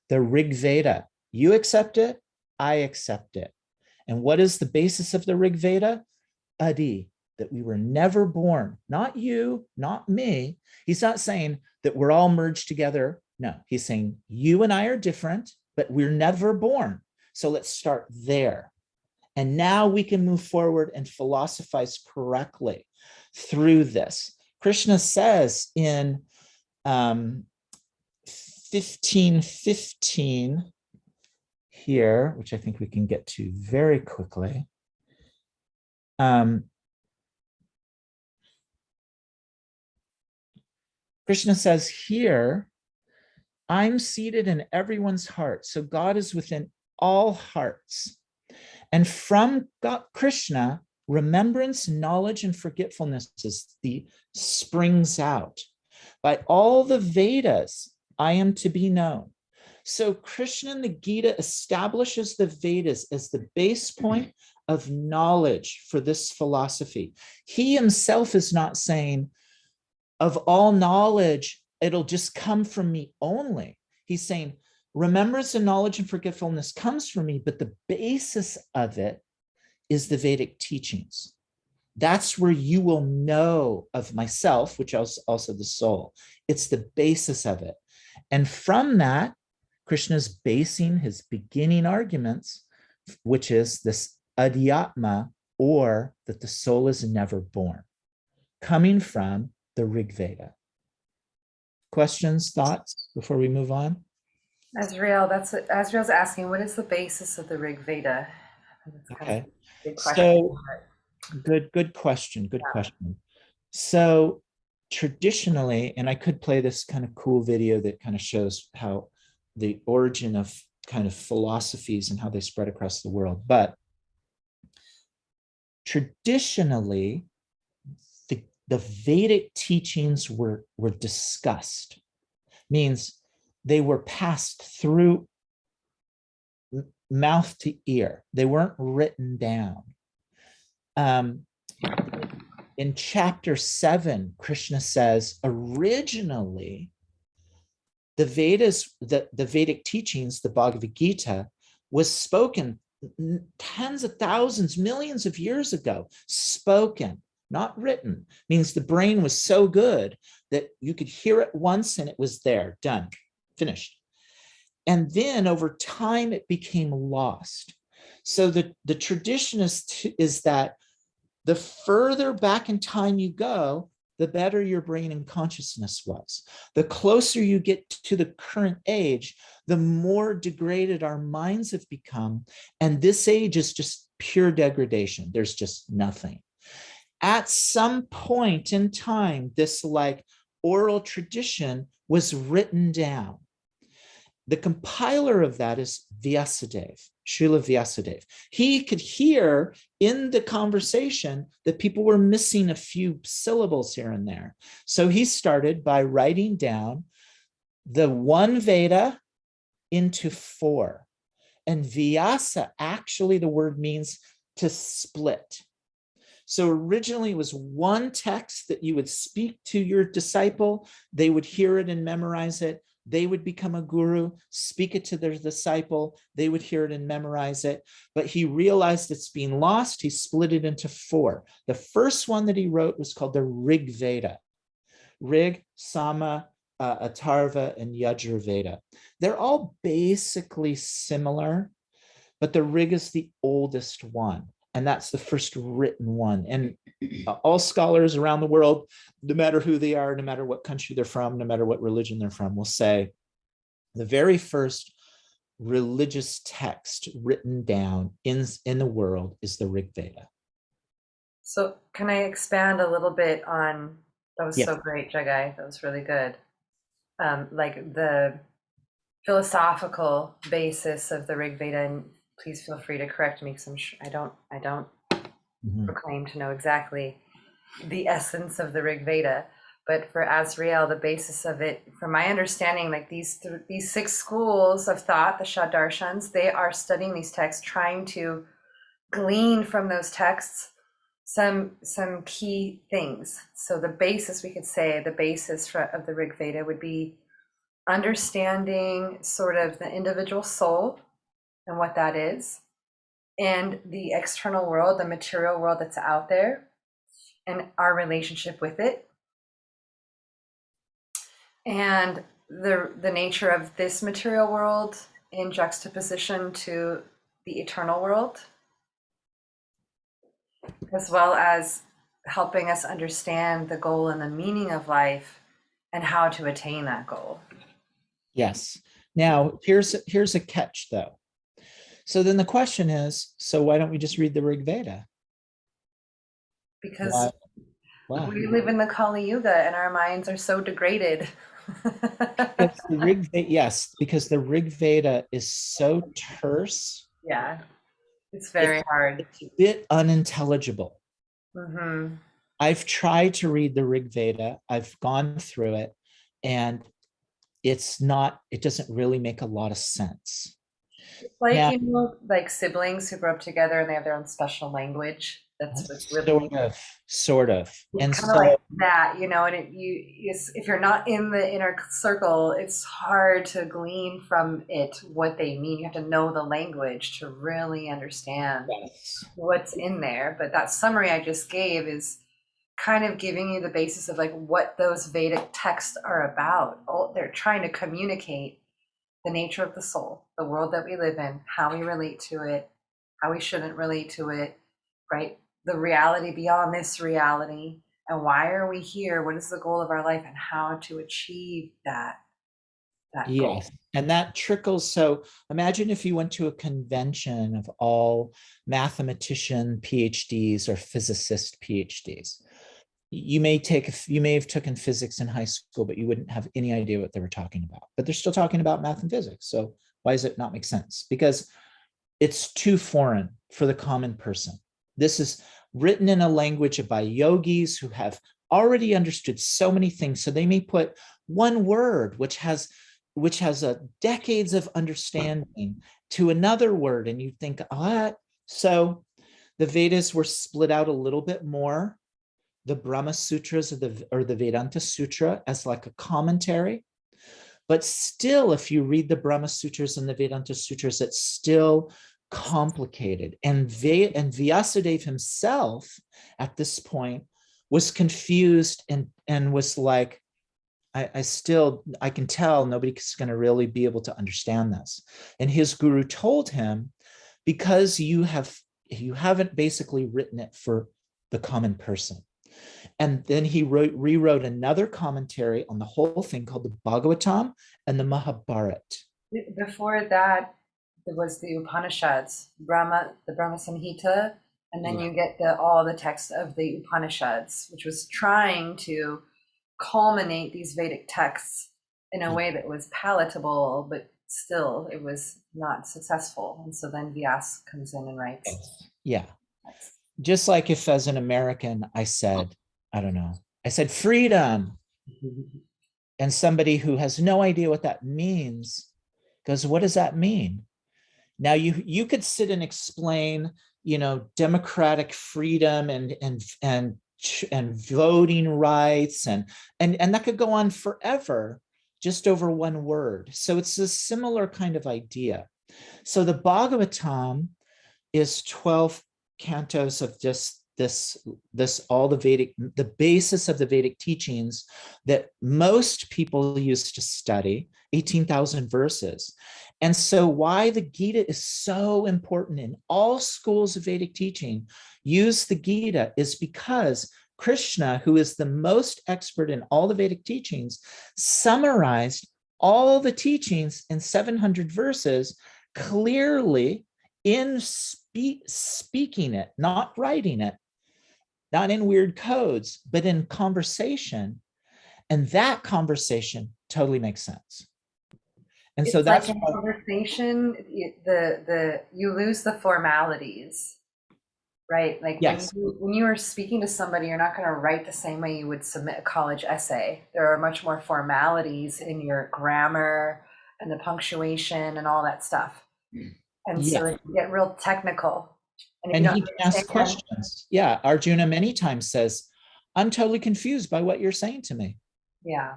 the Rig Veda. You accept it, I accept it. And what is the basis of the Rig Veda? Adi, that we were never born, not you, not me. He's not saying that we're all merged together. No, he's saying you and I are different, but we're never born. So let's start there. And now we can move forward and philosophize correctly through this. Krishna says in 15:15 here, which I think we can get to very quickly. Krishna says here, I'm seated in everyone's heart. So God is within all hearts. And from God, Krishna, remembrance, knowledge, and forgetfulness springs out. By all the Vedas, I am to be known. So Krishna in the Gita establishes the Vedas as the base point of knowledge for this philosophy. He himself is not saying, of all knowledge, it'll just come from me only. He's saying, remembrance and knowledge and forgetfulness comes from me, but the basis of it is the Vedic teachings. That's where you will know of myself, which is also the soul. It's the basis of it. And from that, Krishna's basing his beginning arguments, which is this adhyatma, or that the soul is never born, coming from the Rig Veda. Questions, thoughts before we move on? Azrael's asking, what is the basis of the Rig Veda? Okay. So good question. Good question. So traditionally, and I could play this kind of cool video that kind of shows how the origin of kind of philosophies and how they spread across the world. But traditionally, the Vedic teachings were discussed, means they were passed through mouth to ear. They weren't written down. In chapter 7, Krishna says, originally, the Vedas, the Vedic teachings, the Bhagavad Gita, was spoken tens of thousands, millions of years ago, spoken, not written. Means the brain was so good that you could hear it once and it was there, done, finished. And then over time, it became lost. So the tradition is that the further back in time you go, the better your brain and consciousness was. The closer you get to the current age, the more degraded our minds have become. And this age is just pure degradation. There's just nothing. At some point in time, this like oral tradition was written down. The compiler of that is Vyasadeva, Srila Vyasadeva. He could hear in the conversation that people were missing a few syllables here and there. So he started by writing down the one Veda into 4. And Vyasa, actually the word means to split. So originally it was one text that you would speak to your disciple, they would hear it and memorize it. They would become a guru, speak it to their disciple, they would hear it and memorize it. But he realized it's being lost. He split it into 4. The first one that he wrote was called the Rig Veda. Rig, Sama, Atharva, and Yajurveda. They're all basically similar, but the Rig is the oldest one. And that's the first written one. And all scholars around the world, no matter who they are, no matter what country they're from, no matter what religion they're from, will say the very first religious text written down in the world is the Rig Veda. So can I expand a little bit on, that was Yes. so great, Jagai, that was really good. Like the philosophical basis of the Rig Veda, and please feel free to correct me because I don't proclaim to know exactly the essence of the Rig Veda. But for Azrael, the basis of it, from my understanding, like these 6 schools of thought, the Shadarshans, they are studying these texts, trying to glean from those texts some key things. So the basis, we could say, the basis of the Rig Veda would be understanding sort of the individual soul and what that is, and the external world, the material world that's out there, and our relationship with it, and the nature of this material world in juxtaposition to the eternal world, as well as helping us understand the goal and the meaning of life and how to attain that goal. Yes. Now, here's a catch, though. So then the question is, so why don't we just read the Rig Veda? Because why? we live in the Kali Yuga and our minds are so degraded. Because the Rig Veda, yes, because the Rig Veda is so terse. Yeah, it's very hard. It's a bit unintelligible. Mm-hmm. I've tried to read the Rig Veda. I've gone through it, and it doesn't really make a lot of sense. Like, now, like siblings who grow up together and they have their own special language. That's really sort of. And kind of like that, and if you're not in the inner circle, it's hard to glean from it what they mean. You have to know the language to really understand what's in there. But that summary I just gave is kind of giving you the basis of like what those Vedic texts are about. They're trying to communicate the nature of the soul, the world that we live in, how we relate to it, how we shouldn't relate to it, right? The reality beyond this reality, and why are we here? What is the goal of our life, and how to achieve that goal. Yes, and that trickles. So imagine if you went to a convention of all mathematician PhDs or physicist PhDs. You may have taken physics in high school, but you wouldn't have any idea what they were talking about. But they're still talking about math and physics. So why does it not make sense? Because it's too foreign for the common person. This is written in a language by yogis who have already understood so many things. So they may put one word, which has a decades of understanding, to another word, and you think, what? So the Vedas were split out a little bit more. The Brahma Sutras or the Vedanta Sutra as like a commentary. But still, if you read the Brahma Sutras and the Vedanta Sutras, it's still complicated. And Vyasadeva himself at this point was confused and was like, I can tell nobody's going to really be able to understand this. And his guru told him, because you haven't basically written it for the common person. And then he rewrote another commentary on the whole thing called the Bhagavatam and the Mahabharata. Before that, there was the Upanishads, the Brahma Samhita, and then you get all the text of the Upanishads, which was trying to culminate these Vedic texts in a way that was palatable, but still it was not successful. And so then Vyas comes in and writes. Yeah. Just like if as an American, I said, I don't know, I said freedom. And somebody who has no idea what that means goes, what does that mean? Now you could sit and explain, democratic freedom and voting rights and that could go on forever just over one word. So it's a similar kind of idea. So the Bhagavatam is 12 cantos of just this all the basis of the Vedic teachings that most people used to study, 18,000 verses. And so why the Gita is so important in all schools of Vedic teaching use the Gita is because Krishna, who is the most expert in all the Vedic teachings, summarized all the teachings in 700 verses clearly in speaking it, not writing it, not in weird codes, but in conversation. And that conversation totally makes sense. And so that's like in conversation, you lose the formalities, right? Like yes. when you are speaking to somebody, you're not going to write the same way you would submit a college essay. There are much more formalities in your grammar and punctuation and all that stuff. And so it can get real technical. And he can ask questions. Yeah. Arjuna many times says, I'm totally confused by what you're saying to me. Yeah.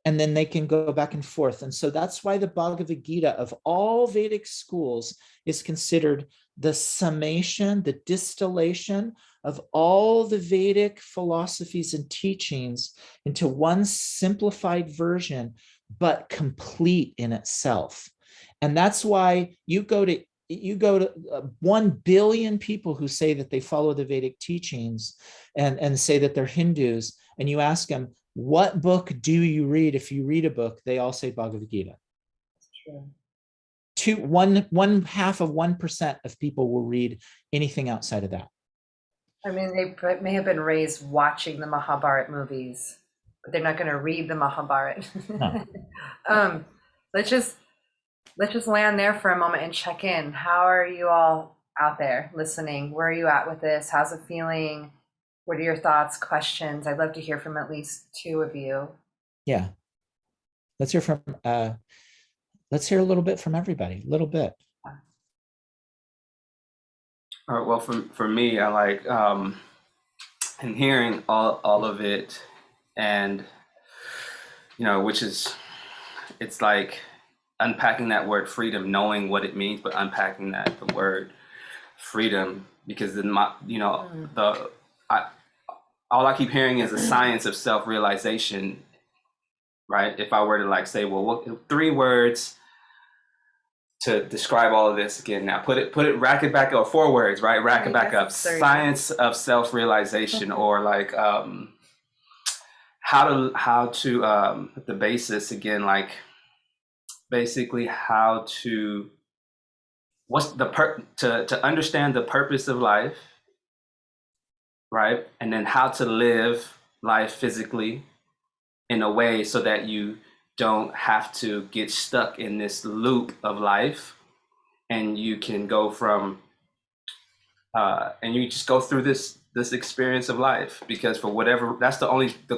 And then they can go back and forth. And so that's why the Bhagavad Gita of all Vedic schools is considered the summation, the distillation of all the Vedic philosophies and teachings into one simplified version, but complete in itself. And that's why you go to 1 billion people who say that they follow the Vedic teachings and say that they're Hindus, and you ask them, what book do you read? If you read a book, they all say Bhagavad Gita. True. One half of 1% of people will read anything outside of that. I mean, they may have been raised watching the Mahabharata movies, but they're not going to read the Mahabharata. No. Let's just land there for a moment and check in. How are you all out there listening? Where are you at with this? How's it feeling? What are your thoughts, questions? I'd love to hear from at least 2 of you. Yeah. Let's hear a little bit from everybody, a little bit. All right, well, for me, I like and hearing all of it, and it's like unpacking that word freedom, knowing what it means, but unpacking the word freedom, because then all I keep hearing is the science of self-realization, right? If I were to say, well, what 3 words to describe all of this again? Now rack it back up, 4 words, right? Rack it back up. Science of self-realization, or how to the basis again, basically how to to understand the purpose of life, right? And then how to live life physically in a way so that you don't have to get stuck in this loop of life, and you can go from and you just go through this experience of life. Because for whatever, that's the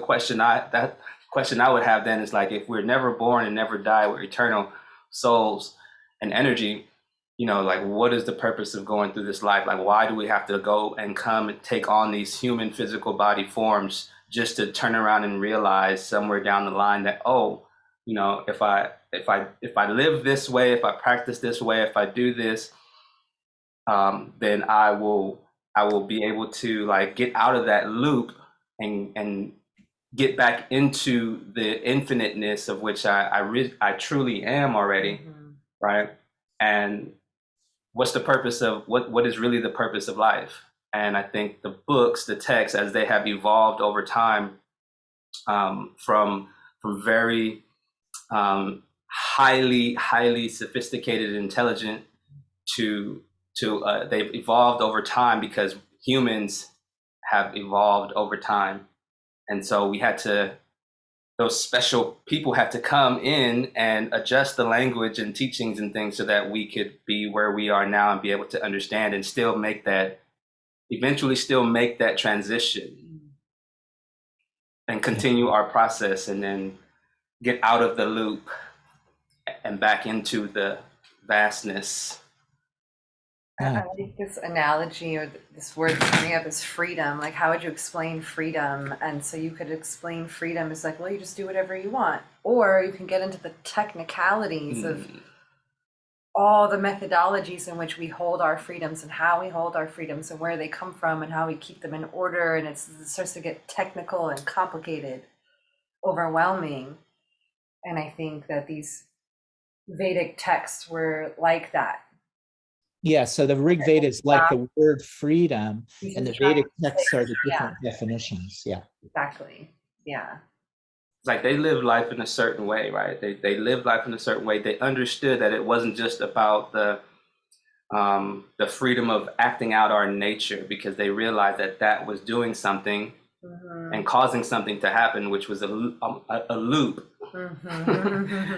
question I would have then is if we're never born and never die, we're eternal souls and energy, what is the purpose of going through this life? Why do we have to go and come and take on these human physical body forms just to turn around and realize somewhere down the line that, if I live this way, if I practice this way, if I do this, then I will be able to get out of that loop and get back into the infiniteness of which I truly am already, right? And what's the purpose of what is really the purpose of life? And I think the books, the texts, as they have evolved over time, from very highly sophisticated and intelligent to they've evolved over time because humans have evolved over time. And so those special people had to come in and adjust the language and teachings and things so that we could be where we are now and be able to understand and eventually still make that transition and continue our process and then get out of the loop and back into the vastness. I like this analogy or this word that's coming up is freedom. Like, how would you explain freedom? And so you could explain freedom as like, well, you just do whatever you want. Or you can get into the technicalities of all the methodologies in which we hold our freedoms and how we hold our freedoms and where they come from and how we keep them in order. And it starts to get technical and complicated, overwhelming. And I think that these Vedic texts were like that. Yeah, so the Rig Veda is like the word freedom, and the Vedic texts are the different definitions. Yeah, exactly. Yeah. It's like they lived life in a certain way, right? They lived life in a certain way. They understood that it wasn't just about the freedom of acting out our nature, because they realized that was doing something and causing something to happen, which was a loop.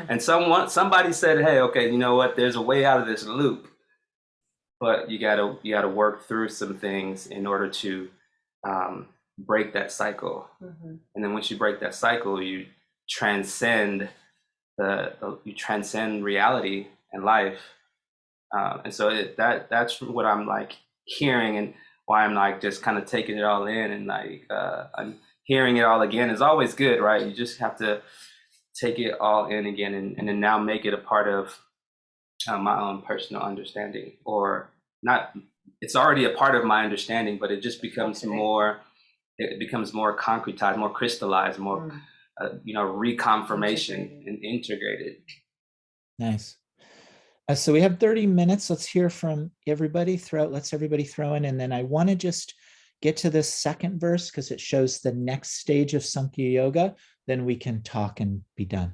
And somebody said, hey, okay, you know what? There's a way out of this loop. But you gotta work through some things in order to break that cycle. And then once you break that cycle, you transcend reality and life. And so that's what I'm like hearing, and why I'm like just kind of taking it all in, and like I'm hearing it all again is always good, right? You just have to take it all in again, and then now make it a part of my own personal understanding, or not. It's already a part of my understanding, but it just becomes more. It becomes more concretized, more crystallized, more, reconfirmation and integrated. Nice. So we have 30 minutes. Let's hear from everybody. Let's everybody throw in, and then I want to just get to this second verse because it shows the next stage of Samkhya Yoga. Then we can talk and be done.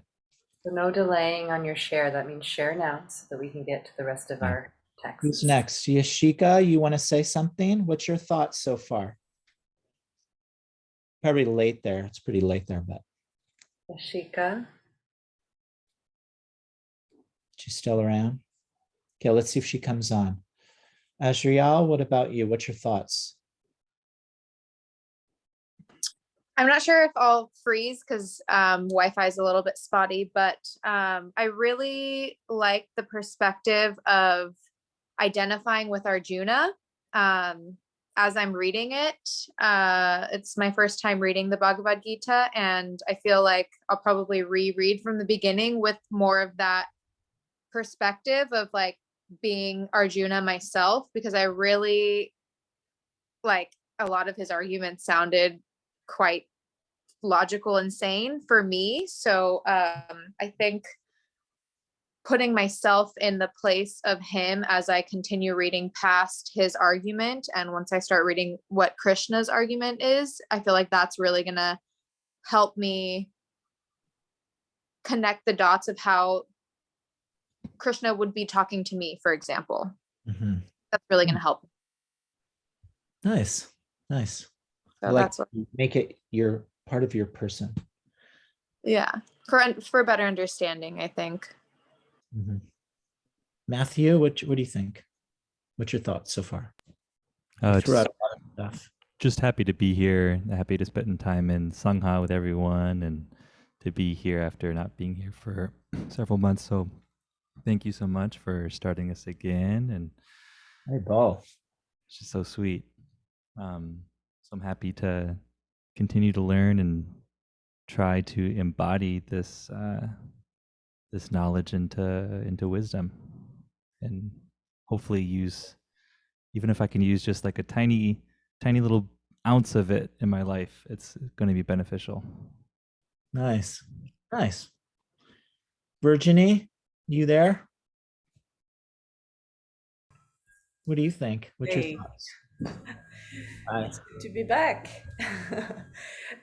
So no delaying on your share. That means share now so that we can get to the rest of our text. Who's next? Yashika, you want to say something? What's your thoughts so far? Probably late there. It's pretty late there, but. Yashika. She's still around? Okay, let's see if she comes on. Azriel, what about you? What's your thoughts? I'm not sure if I'll freeze because Wi-Fi is a little bit spotty, but I really like the perspective of identifying with Arjuna as I'm reading it. It's my first time reading the Bhagavad Gita, and I feel like I'll probably reread from the beginning with more of that perspective of like being Arjuna myself, because I really like a lot of his arguments sounded quite logical and sane for me. So I think putting myself in the place of him as I continue reading past his argument, and once I start reading what Krishna's argument is, I feel like that's really going to help me connect the dots of how Krishna would be talking to me, for example. That's really going to help. Nice. So like that's what, make it your part of your person. Yeah, for better understanding, I think. Matthew, what do you think? What's your thoughts so far? Throughout a lot of stuff. Just happy to be here. Happy to spend time in Sangha with everyone, and to be here after not being here for several months. So thank you so much for starting us again. And hey, Paul. It's just so sweet. So I'm happy to continue to learn and try to embody this this knowledge into wisdom, and hopefully use, even if I can use just like a tiny little ounce of it in my life, it's going to be beneficial. Nice. Virginie, you there? What do you think? What's your thoughts? Nice. Good to be back.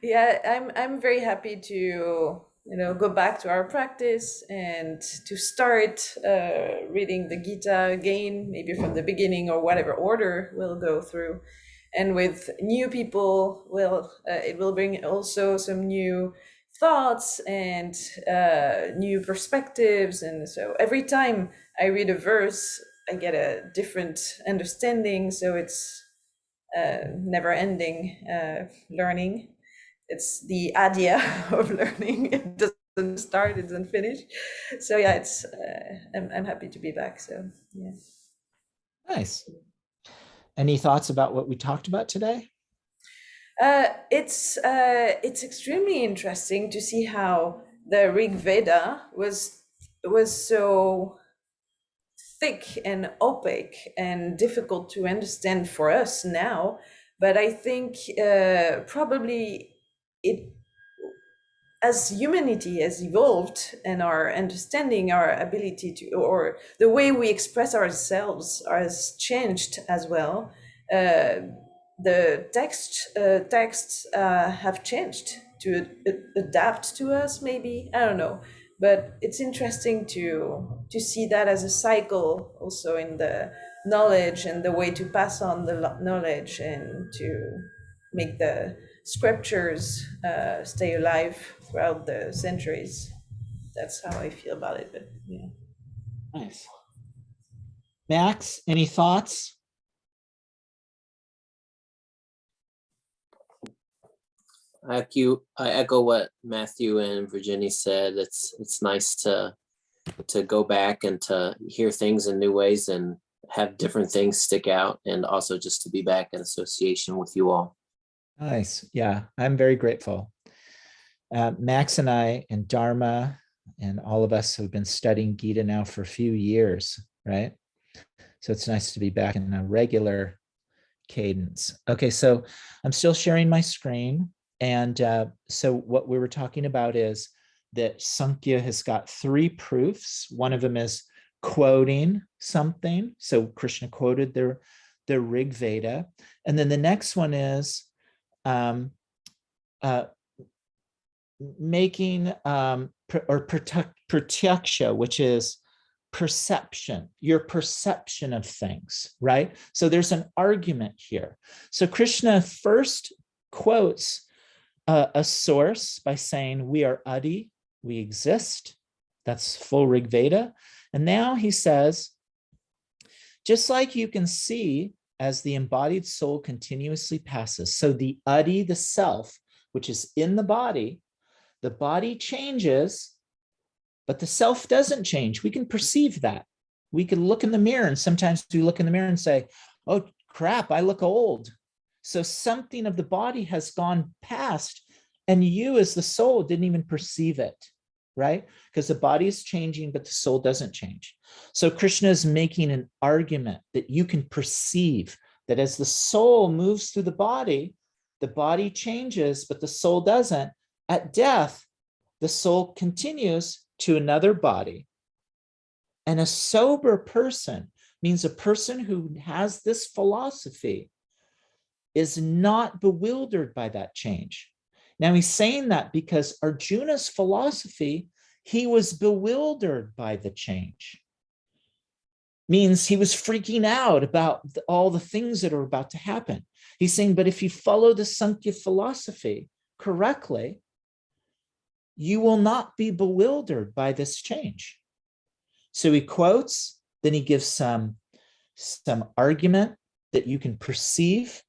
Yeah, I'm very happy to go back to our practice and to start reading the Gita again, maybe from the beginning or whatever order we'll go through. And with new people, it will bring also some new thoughts and new perspectives. And so every time I read a verse, I get a different understanding. So it's never ending learning. It's the idea of learning. It doesn't start, it doesn't finish. So yeah, I'm happy to be back. So yeah. Nice. Any thoughts about what we talked about today? It's extremely interesting to see how the Rig Veda was so thick and opaque and difficult to understand for us now. But I think probably it, as humanity has evolved and our understanding, our ability to, or the way we express ourselves has changed as well. The texts have changed to adapt to us, maybe. I don't know, but it's interesting to see that as a cycle also in the knowledge and the way to pass on the knowledge and to make the scriptures stay alive throughout the centuries. That's how I feel about it. But yeah. Nice. Max, any thoughts? I echo what Matthew and Virginia said. It's nice to go back and to hear things in new ways and have different things stick out, and also just to be back in association with you all. Nice. Yeah, I'm very grateful. Max and I and Dharma and all of us have been studying Gita now for a few years, right? So it's nice to be back in a regular cadence. Okay, so I'm still sharing my screen. And so what we were talking about is that Samkhya has got 3 proofs. One of them is quoting something. So Krishna quoted the Rig Veda. And then the next one is making or pratyaksha, which is perception, your perception of things, right? So there's an argument here. So Krishna first quotes a source by saying, we are Adi, we exist. That's full Rig Veda. And now he says, just like you can see as the embodied soul continuously passes, so the Adi, the self, which is in the body changes, but the self doesn't change. We can perceive that. We can look in the mirror, and sometimes we look in the mirror and say, oh crap, I look old. So something of the body has gone past, and you as the soul didn't even perceive it, right? Because the body is changing, but the soul doesn't change. So Krishna is making an argument that you can perceive that as the soul moves through the body changes, but the soul doesn't. At death, the soul continues to another body. And a sober person means a person who has this philosophy is not bewildered by that change. Now he's saying that because Arjuna's philosophy, he was bewildered by the change. Means he was freaking out about all the things that are about to happen. He's saying, but if you follow the Samkhya philosophy correctly, you will not be bewildered by this change. So he quotes, then he gives some argument that you can perceive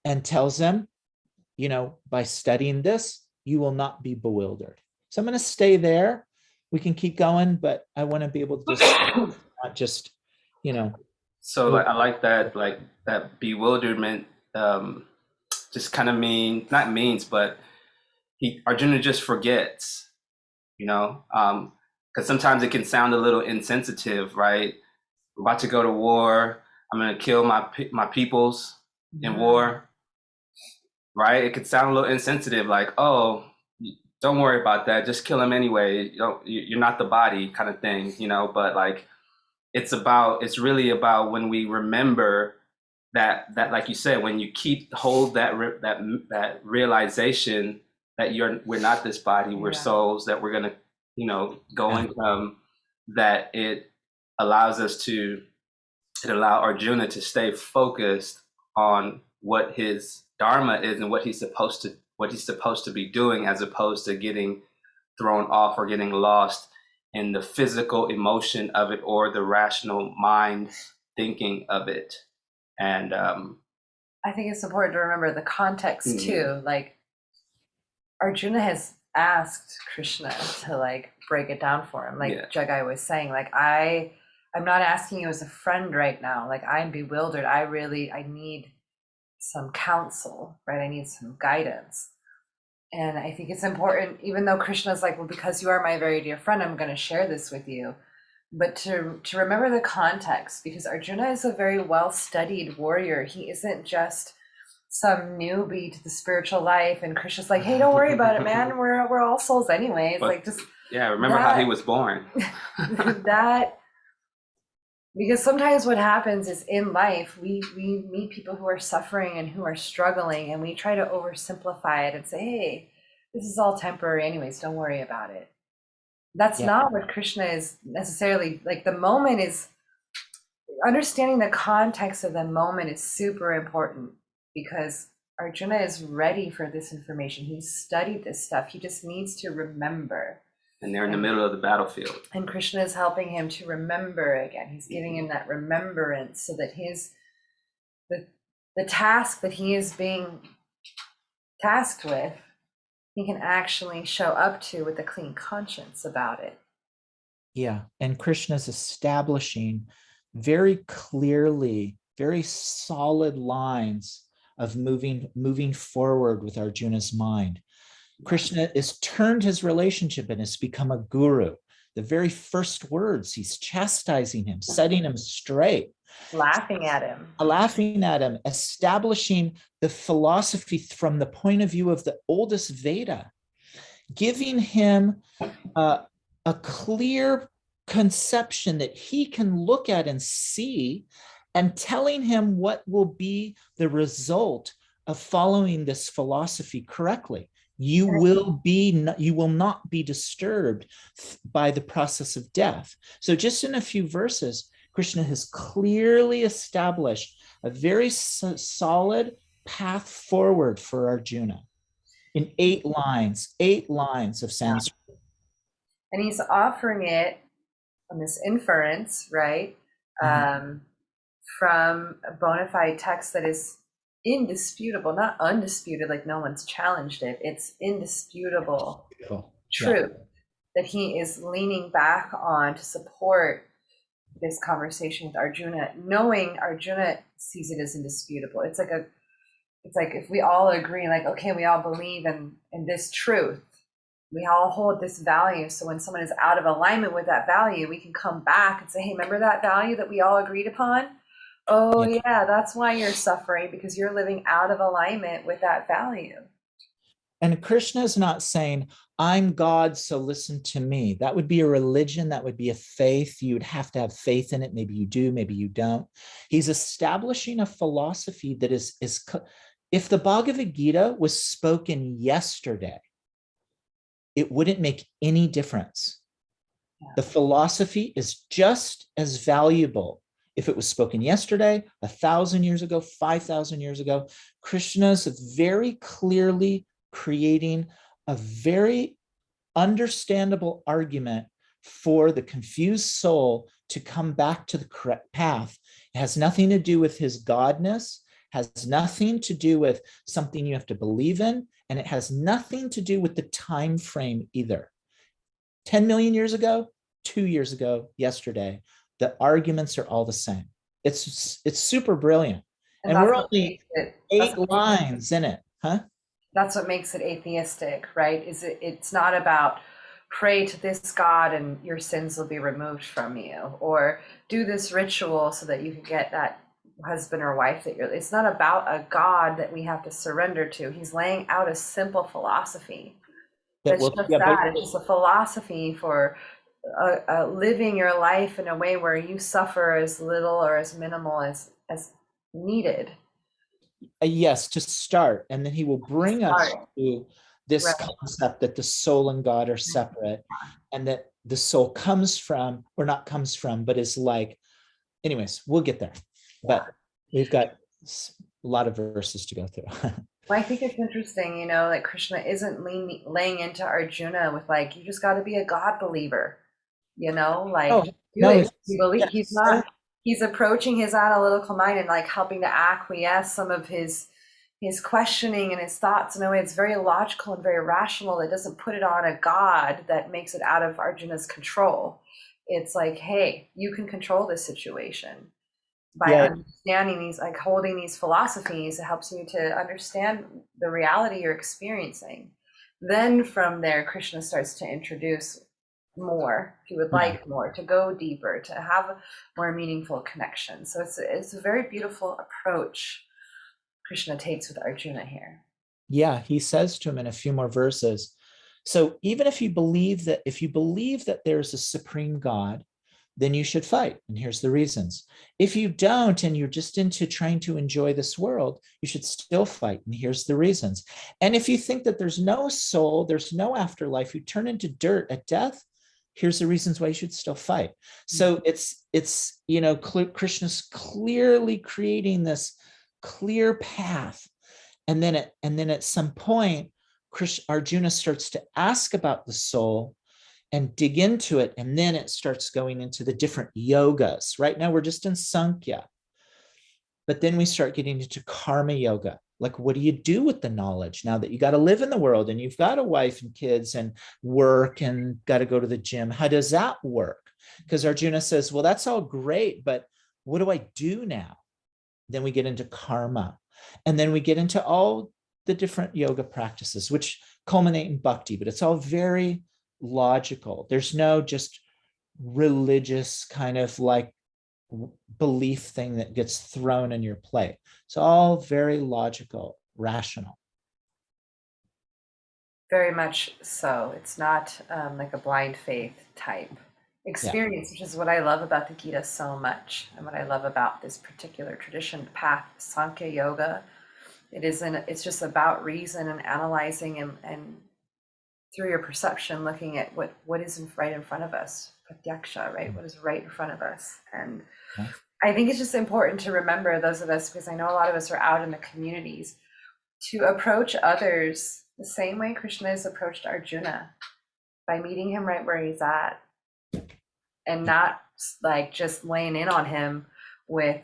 and tells them, by studying this, you will not be bewildered. So I'm going to stay there. We can keep going, but I want to be able to just not just, So I like that, that bewilderment, just kind of but Arjuna just forgets, because sometimes it can sound a little insensitive, right? I'm about to go to war. I'm going to kill my peoples in war, right? It could sound a little insensitive, like, oh, don't worry about that. Just kill him anyway. You're not the body kind of thing, but like, it's really about when we remember that like you said, when you hold that realization that we're not this body, we're souls, that we're gonna, go and come, that it allows us to allow Arjuna to stay focused on what his dharma is and what he's supposed to be doing, as opposed to getting thrown off or getting lost in the physical emotion of it or the rational mind thinking of it. And I think it's important to remember the context too. Like, Arjuna has asked Krishna to like break it down for him. Like Jagai was saying, like, I'm not asking you as a friend right now. Like, I'm bewildered. I need some counsel, right? I need some guidance. And I think it's important, even though Krishna's like, well, because you are my very dear friend, I'm going to share this with you. But to remember the context, because Arjuna is a very well-studied warrior. He isn't just some newbie to the spiritual life, and Krishna's like, hey, don't worry about it, man. We're all souls anyways. But, like, just remember how he was born. Because sometimes what happens is in life, we meet people who are suffering and who are struggling, and we try to oversimplify it and say, hey, this is all temporary anyways, don't worry about it. That's not what Krishna is necessarily. Like, the moment is, understanding the context of the moment is super important, because Arjuna is ready for this information. He's studied this stuff. He just needs to remember. And they're in the middle of the battlefield. And Krishna is helping him to remember again. He's giving him that remembrance so that the task that he is being tasked with, he can actually show up to with a clean conscience about it. Yeah, and Krishna's establishing very clearly, very solid lines of moving forward with Arjuna's mind. Krishna has turned his relationship and has become a guru. The very first words, he's chastising him, setting him straight. Laughing at him, establishing the philosophy from the point of view of the oldest Veda, giving him a clear conception that he can look at and see, and telling him what will be the result of following this philosophy correctly. You will not be disturbed by the process of death. So just in a few verses, Krishna has clearly established a very solid path forward for Arjuna in 8 lines of Sanskrit. And he's offering it on this inference, right? From a bona fide text that is indisputable, not undisputed, like no one's challenged it. It's indisputable truth that he is leaning back on to support this conversation with Arjuna, knowing Arjuna sees it as indisputable. It's like if we all agree, like, okay, we all believe in this truth. We all hold this value. So when someone is out of alignment with that value, we can come back and say, hey, remember that value that we all agreed upon? Oh, yeah, that's why you're suffering, because you're living out of alignment with that value. And Krishna is not saying, I'm God, so listen to me. That would be a religion. That would be a faith. You would have to have faith in it. Maybe you do, maybe you don't. He's establishing a philosophy that is if the Bhagavad Gita was spoken yesterday, it wouldn't make any difference. The philosophy is just as valuable if it was spoken yesterday, 1,000 years ago, 5,000 years ago. Krishna's very clearly creating a very understandable argument for the confused soul to come back to the correct path. It has nothing to do with his godness, has nothing to do with something you have to believe in, and it has nothing to do with the time frame either. 10 million years ago, 2 years ago, yesterday, the arguments are all the same. It's super brilliant. And we're only 8 lines in it, huh? That's what makes it atheistic, right? It's not about pray to this God and your sins will be removed from you, or do this ritual so that you can get that husband or wife that you're. It's not about a God that we have to surrender to. He's laying out a simple philosophy. It's just a philosophy for living your life in a way where you suffer as little or as minimal as needed. Yes, to start, and then he will bring us to this Right. concept that the soul and God are separate, and that the soul comes from, or not comes from, but is like, anyways, we'll get there. But we've got a lot of verses to go through. Well, I think it's interesting, you know, like Krishna isn't laying into Arjuna with like, you just got to be a God believer, you know, like Oh, do no, it. You believe. yes, He's not. He's approaching his analytical mind and like helping to acquiesce some of his questioning and his thoughts in a way that's very logical and very rational, that doesn't put it on a God that makes it out of Arjuna's control. It's like, hey, you can control this situation by understanding these, like holding these philosophies. It helps you to understand the reality you're experiencing. Then from there, Krishna starts to introduce more, if you would like more, to go deeper, to have a more meaningful connection. So it's a very beautiful approach Krishna takes with Arjuna here. Yeah, he says to him in a few more verses. So even if you believe that there's a supreme God, then you should fight. And here's the reasons. If you don't, and you're just into trying to enjoy this world, you should still fight. And here's the reasons. And if you think that there's no soul, there's no afterlife, you turn into dirt at death, here's the reasons why you should still fight. So it's Krishna's clearly creating this clear path. And then at some point, Arjuna starts to ask about the soul and dig into it. And then it starts going into the different yogas. Right now, we're just in Samkhya. But then we start getting into karma yoga. Like, what do you do with the knowledge now that you got to live in the world and you've got a wife and kids and work and got to go to the gym? How does that work? Because Arjuna says, well, that's all great, but what do I do now? Then we get into karma. And then we get into all the different yoga practices, which culminate in bhakti, but it's all very logical. There's no just religious kind of like belief thing that gets thrown in your plate. It's all very logical, rational. Very much so. It's not like a blind faith type experience, which is what I love about the Gita so much, and what I love about this particular tradition path, Samkhya Yoga. It's just about reason and analyzing and through your perception, looking at what is right in front of us, pratyaksha, right? What is right in front of us. And I think it's just important to remember, those of us, because I know a lot of us are out in the communities, to approach others the same way Krishna has approached Arjuna, by meeting him right where he's at, and not like just laying in on him with,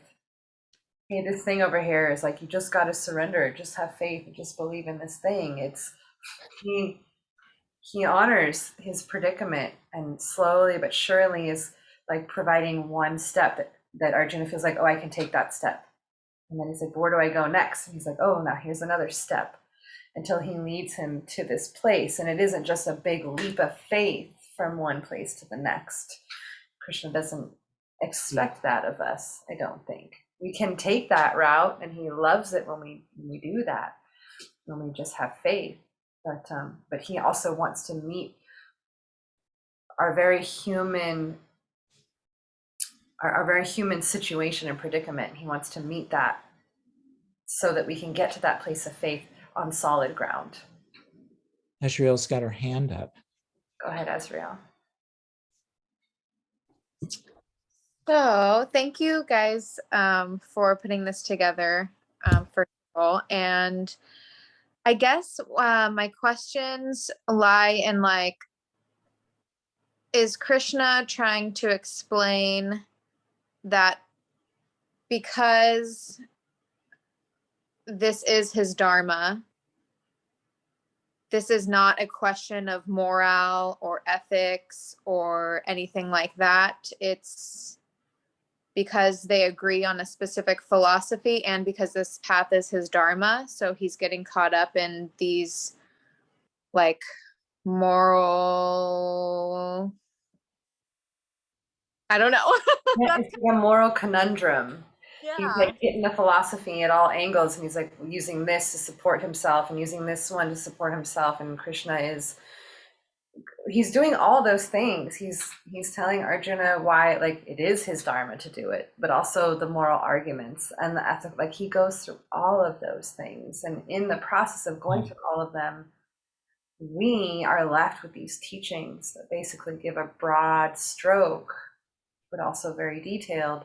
hey, this thing over here is like, you just got to surrender, just have faith, just believe in this thing. It's he honors his predicament, and slowly but surely is like providing one step that Arjuna feels like, oh, I can take that step. And then he's like, where do I go next? And he's like, oh, now here's another step, until he leads him to this place. And it isn't just a big leap of faith from one place to the next. Krishna doesn't expect that of us, I don't think. We can take that route, and he loves it when we do that, when we just have faith. But he also wants to meet our very human situation and predicament. He wants to meet that so that we can get to that place of faith on solid ground. Azrael's got her hand up. Go ahead, Azrael. So thank you guys for putting this together, first of all. And I guess my questions lie in like, is Krishna trying to explain that because this is his dharma, this is not a question of morale or ethics or anything like that. It's because they agree on a specific philosophy, and because this path is his dharma, so he's getting caught up in these like moral, I don't know. Yeah, it's like a moral conundrum. He's like getting the philosophy at all angles, and he's like using this to support himself and using this one to support himself. And Krishna is he's doing all those things. He's telling Arjuna why, like, it is his dharma to do it, but also the moral arguments and the ethic. Like, he goes through all of those things, and in the process of going through all of them, we are left with these teachings that basically give a broad stroke, but also very detailed,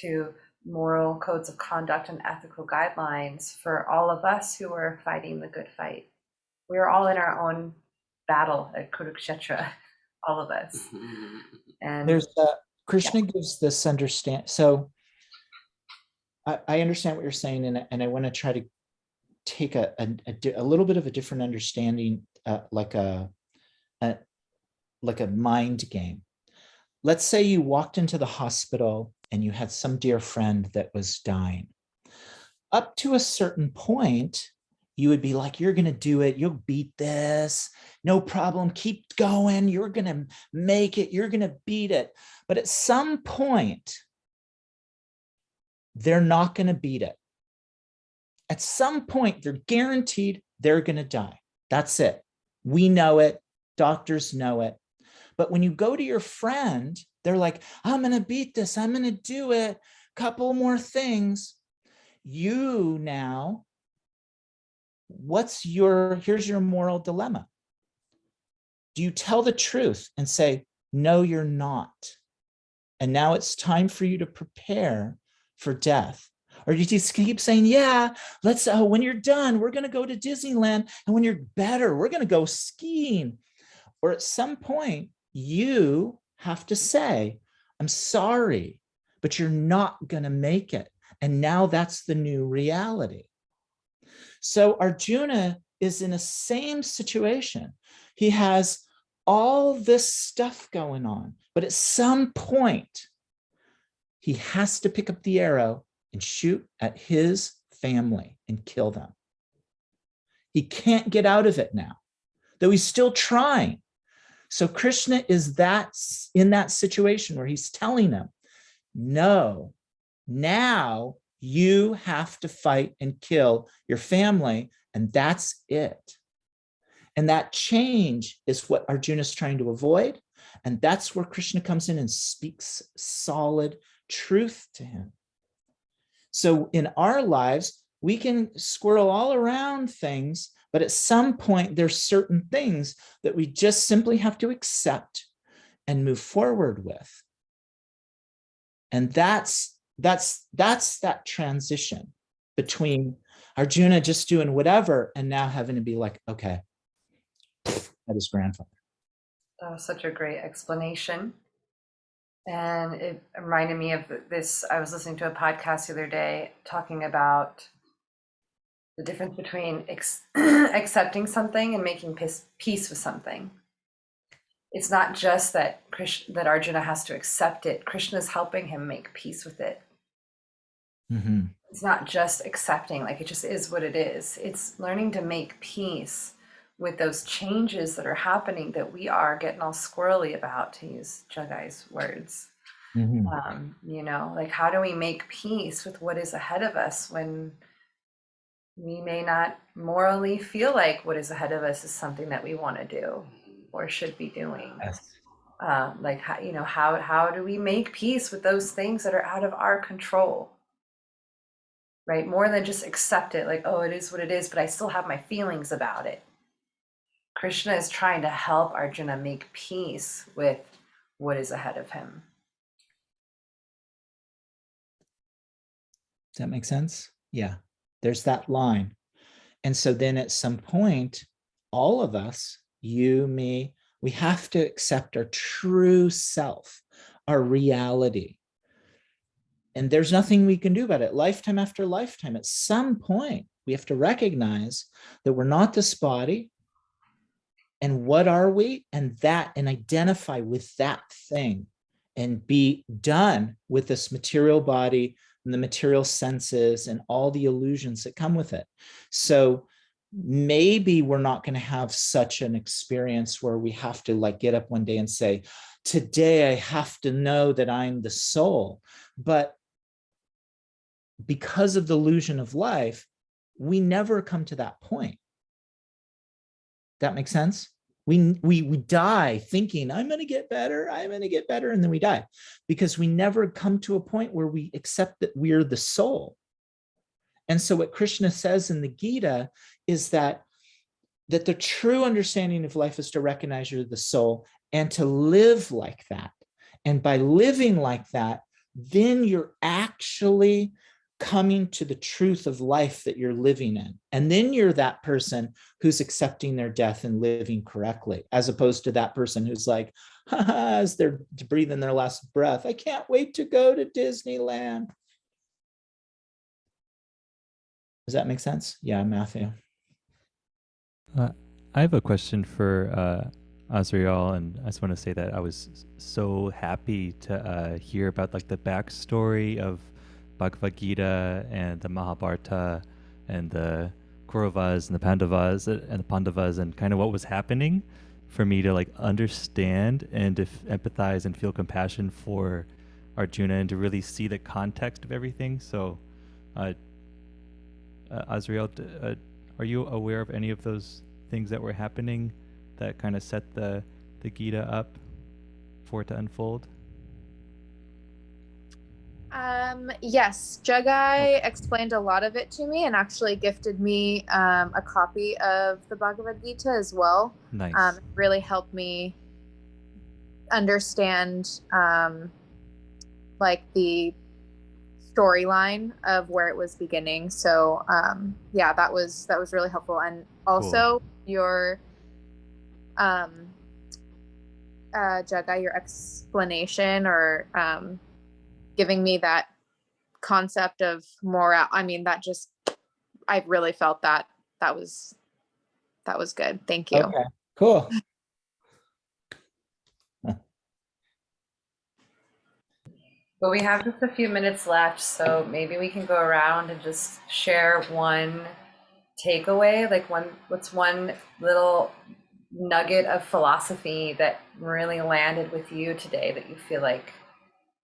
to moral codes of conduct and ethical guidelines for all of us who are fighting the good fight. We're all in our own battle at Kurukshetra, all of us. And there's Krishna gives this understand. So I understand what you're saying, and I want to try to take a little bit of a different understanding, like a mind game. Let's say you walked into the hospital and you had some dear friend that was dying. Up to a certain point, you would be like, you're going to do it. You'll beat this. No problem. Keep going. You're going to make it. You're going to beat it. But at some point, they're not going to beat it. At some point, they're guaranteed they're going to die. That's it. We know it. Doctors know it. But when you go to your friend, they're like, I'm going to beat this. I'm going to do it. Couple more things. You now, here's your moral dilemma. Do you tell the truth and say, no, you're not? And now it's time for you to prepare for death. Or you just keep saying, yeah, let's, when you're done, we're going to go to Disneyland. And when you're better, we're going to go skiing. Or at some point, you have to say, I'm sorry, but you're not going to make it. And now that's the new reality. So Arjuna is in the same situation. He has all this stuff going on, but at some point, he has to pick up the arrow and shoot at his family and kill them. He can't get out of it now, though he's still trying. So Krishna is in that situation where he's telling them, no, now you have to fight and kill your family, and that's it. And that change is what Arjuna is trying to avoid. And that's where Krishna comes in and speaks solid truth to him. So in our lives, we can squirrel all around things, but at some point, there's certain things that we just simply have to accept and move forward with. And that's that transition between Arjuna just doing whatever and now having to be like, okay, that is grandfather. that was such a great explanation. And it reminded me of this. I was listening to a podcast the other day talking about the difference between accepting something and making peace with something. It's not just that that Arjuna has to accept it. Krishna is helping him make peace with it. Mm-hmm. It's not just accepting, like it just is what it is. It's learning to make peace with those changes that are happening that we are getting all squirrely about, to use Jagai's words. Mm-hmm. Like, how do we make peace with what is ahead of us when we may not morally feel like what is ahead of us is something that we want to do or should be doing? Yes. Like, how do we make peace with those things that are out of our control? Right? More than just accept it, like, oh, it is what it is, but I still have my feelings about it. Krishna is trying to help Arjuna make peace with what is ahead of him. Does that make sense? Yeah, there's that line. And so then at some point, all of us, you, me, we have to accept our true self, our reality. And there's nothing we can do about it. Lifetime after lifetime, at some point, we have to recognize that we're not this body. And what are we? And identify with that thing and be done with this material body and the material senses and all the illusions that come with it. So maybe we're not going to have such an experience where we have to like get up one day and say, today I have to know that I'm the soul. But because of the illusion of life, we never come to that point. That makes sense? We die thinking, I'm going to get better, I'm going to get better, and then we die because we never come to a point where we accept that we're the soul. And so what Krishna says in the Gita is that the true understanding of life is to recognize you're the soul and to live like that. And by living like that, then you're actually coming to the truth of life that you're living in. And then you're that person who's accepting their death and living correctly, as opposed to that person who's like, as they're breathing their last breath, I can't wait to go to Disneyland. Does that make sense? Yeah, Matthew. I have a question for Azrael, and I just want to say that I was so happy to hear about like the backstory of Bhagavad Gita and the Mahabharata and the Kauravas and the Pandavas and kind of what was happening, for me to like understand and empathize and feel compassion for Arjuna and to really see the context of everything. So, Azrael, are you aware of any of those things that were happening that kind of set the Gita up for it to unfold? Yes, Jagai explained a lot of it to me and actually gifted me a copy of the Bhagavad Gita as well. Nice. Really helped me understand like the storyline of where it was beginning. So yeah, that was really helpful. And also your Jagai, your explanation or giving me that concept of moral. I mean, that just, I really felt that was good. Thank you. Okay, cool. But we have just a few minutes left, so maybe we can go around and just share one takeaway, like what's one little nugget of philosophy that really landed with you today that you feel like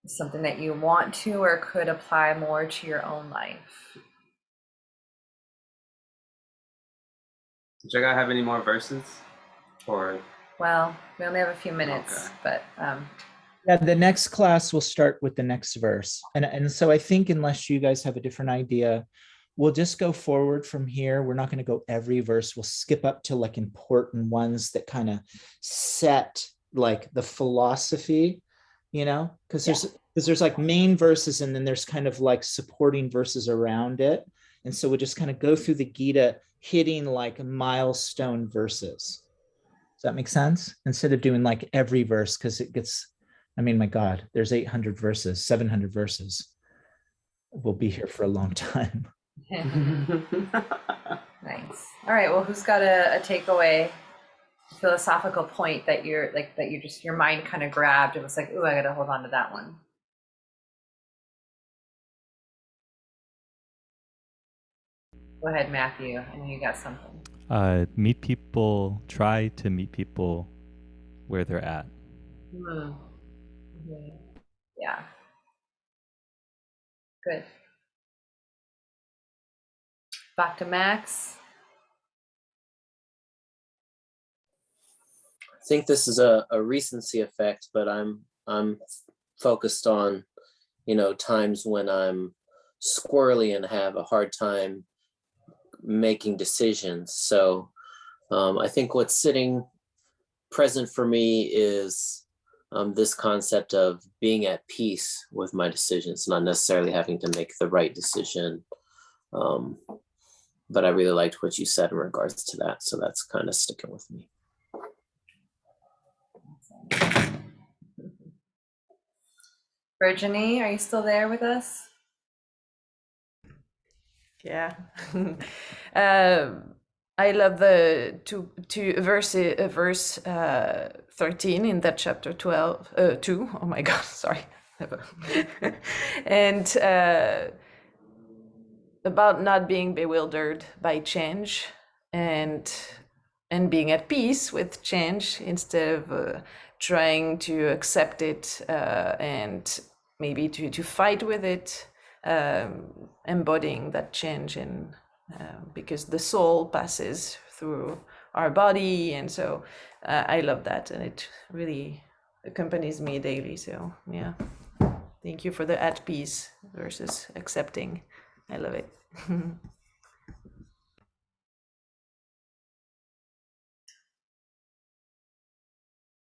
is something that you want to or could apply more to your own life. Did you guys have any more verses? Or Well, we only have a few minutes, Okay. but Yeah, the next class will start with the next verse. And so I think unless you guys have a different idea, we'll just go forward from here. We're not going to go every verse. We'll skip up to like important ones that kind of set like the philosophy, you know, because there's like main verses and then there's kind of like supporting verses around it. And so we'll just kind of go through the Gita hitting like milestone verses. Does that make sense? Instead of doing like every verse, because it gets, I mean, my God, there's 800 verses, 700 verses. We'll be here for a long time. nice. All right. Well, who's got a takeaway, philosophical point that you're like, that you just, your mind kind of grabbed? It was like, ooh, I got to hold on to that one. Go ahead, Matthew. I know you got something. Try to meet people where they're at. Mm-hmm. Yeah. Good. Back to Max. I think this is a recency effect, but I'm focused on, times when I'm squirrely and have a hard time making decisions. So I think what's sitting present for me is this concept of being at peace with my decisions, not necessarily having to make the right decision. But I really liked what you said in regards to that. So that's kind of sticking with me. Virginie, are you still there with us? Yeah. I love the verse 13 in that chapter 2. Oh my God, sorry. And about not being bewildered by change and being at peace with change instead of trying to accept it and maybe to fight with it, embodying that change in because the soul passes through our body. And so I love that, and it really accompanies me daily. So yeah, thank you for the at peace versus accepting. I love it.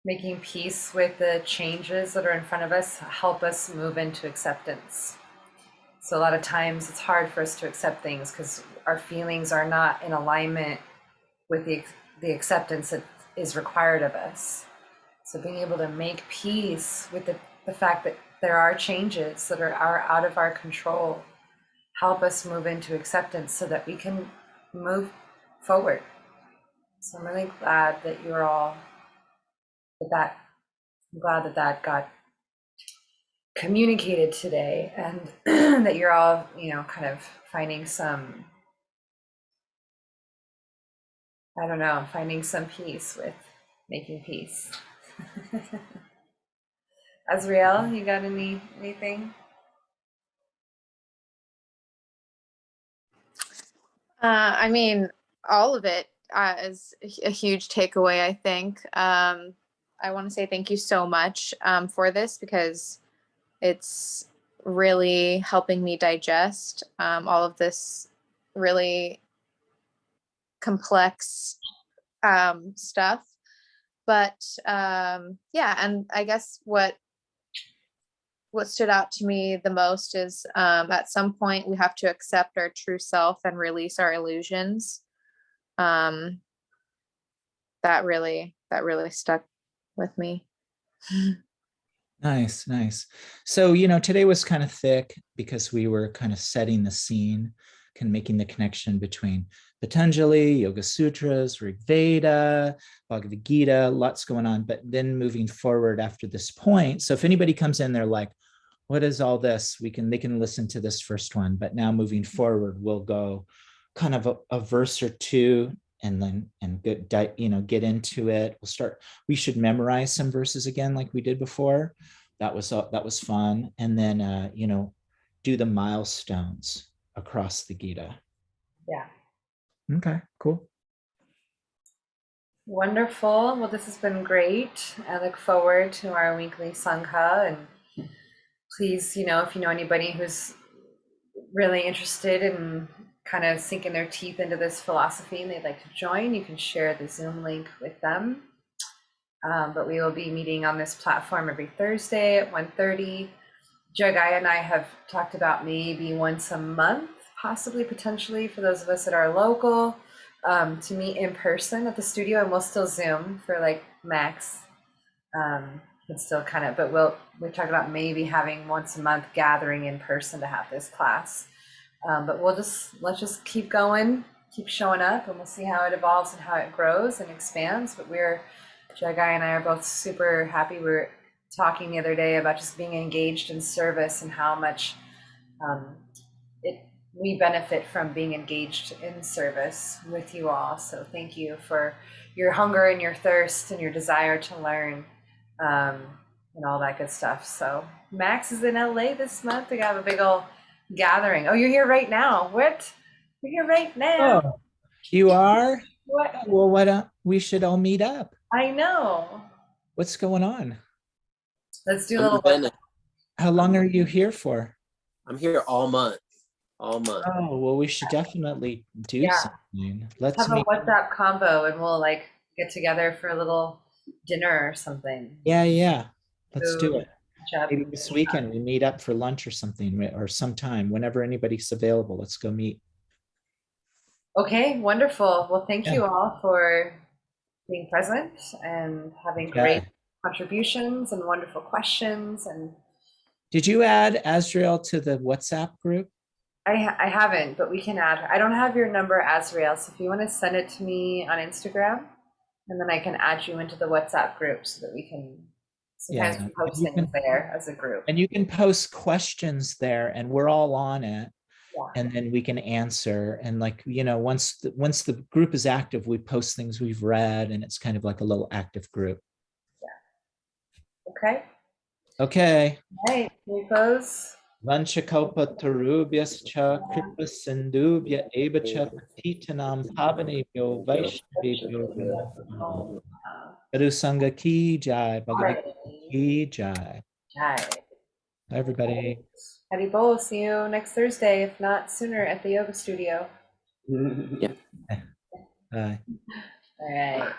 Making peace with the changes that are in front of us help us move into acceptance. So a lot of times it's hard for us to accept things because our feelings are not in alignment with the acceptance that is required of us. So being able to make peace with the fact that there are changes that are out of our control help us move into acceptance so that we can move forward. So I'm really glad that you're all that I'm glad that that got communicated today, and that you're all, kind of finding some, I don't know, finding some peace with making peace. Azriel, you got anything? I mean, all of it is a huge takeaway, I think. I want to say thank you so much for this, because it's really helping me digest all of this really complex stuff. But yeah, and I guess what stood out to me the most is at some point we have to accept our true self and release our illusions. That really stuck with me. Nice, nice. So, today was kind of thick because we were kind of setting the scene, kind of making the connection between Patanjali, Yoga Sutras, Rig Veda, Bhagavad Gita, lots going on. But then moving forward after this point, so if anybody comes in, they're like, what is all this? They can listen to this first one, but now moving forward, we'll go kind of a verse or two, and then get into it. We should memorize some verses again, like we did before. That was fun. And then do the milestones across the Gita. Yeah. Okay, cool. Wonderful. Well, this has been great. I look forward to our weekly Sangha, and please, if you know anybody who's really interested in kind of sinking their teeth into this philosophy and they'd like to join, you can share the Zoom link with them. But we will be meeting on this platform every Thursday at 1:30. Jagai and I have talked about maybe once a month, possibly, potentially, for those of us that are local, to meet in person at the studio, and we'll still Zoom for like max. It's still kind of, but we talked about maybe having once a month gathering in person to have this class. But let's just keep going, keep showing up, and we'll see how it evolves and how it grows and expands. But Jagai and I are both super happy. We were talking the other day about just being engaged in service and how much we benefit from being engaged in service with you all. So thank you for your hunger and your thirst and your desire to learn, and all that good stuff. So Max is in LA this month. We have a big old gathering. Oh, you're here right now. What? You're here right now. Oh, you are? What? Well, why don't we should all meet up? I know. What's going on? Let's do a little. How long are you here for? I'm here all month. All month. Oh, well, we should definitely do something. Let's have a WhatsApp combo, and we'll get together for a little dinner or something. Yeah. Let's do it. Maybe this weekend we meet up for lunch or something, or sometime, whenever anybody's available. Let's go meet. Okay, wonderful. Well, thank you all for being present and having great contributions and wonderful questions. And did you add Azrael to the WhatsApp group? I haven't, but we can add. I don't have your number, Azrael, so if you want to send it to me on Instagram, and then I can add you into the WhatsApp group so that we can sometimes post things there as a group. And you can post questions there, and we're all on it. And then we can answer. And once the group is active, we post things we've read, and it's kind of like a little active group. Yeah. Okay. Okay. All right. Can we close? Vanchakalpatarubhyascha kripa sindhubhya evacha patitanam pavanebhyo vaishnavebhyo namo namaha. Sadhu Sangha ki jai, Bhagavad Gita ki jai. Jai. Bye, everybody. Haribol, see you next Thursday, if not sooner, at the yoga studio. Yeah. Bye. All right.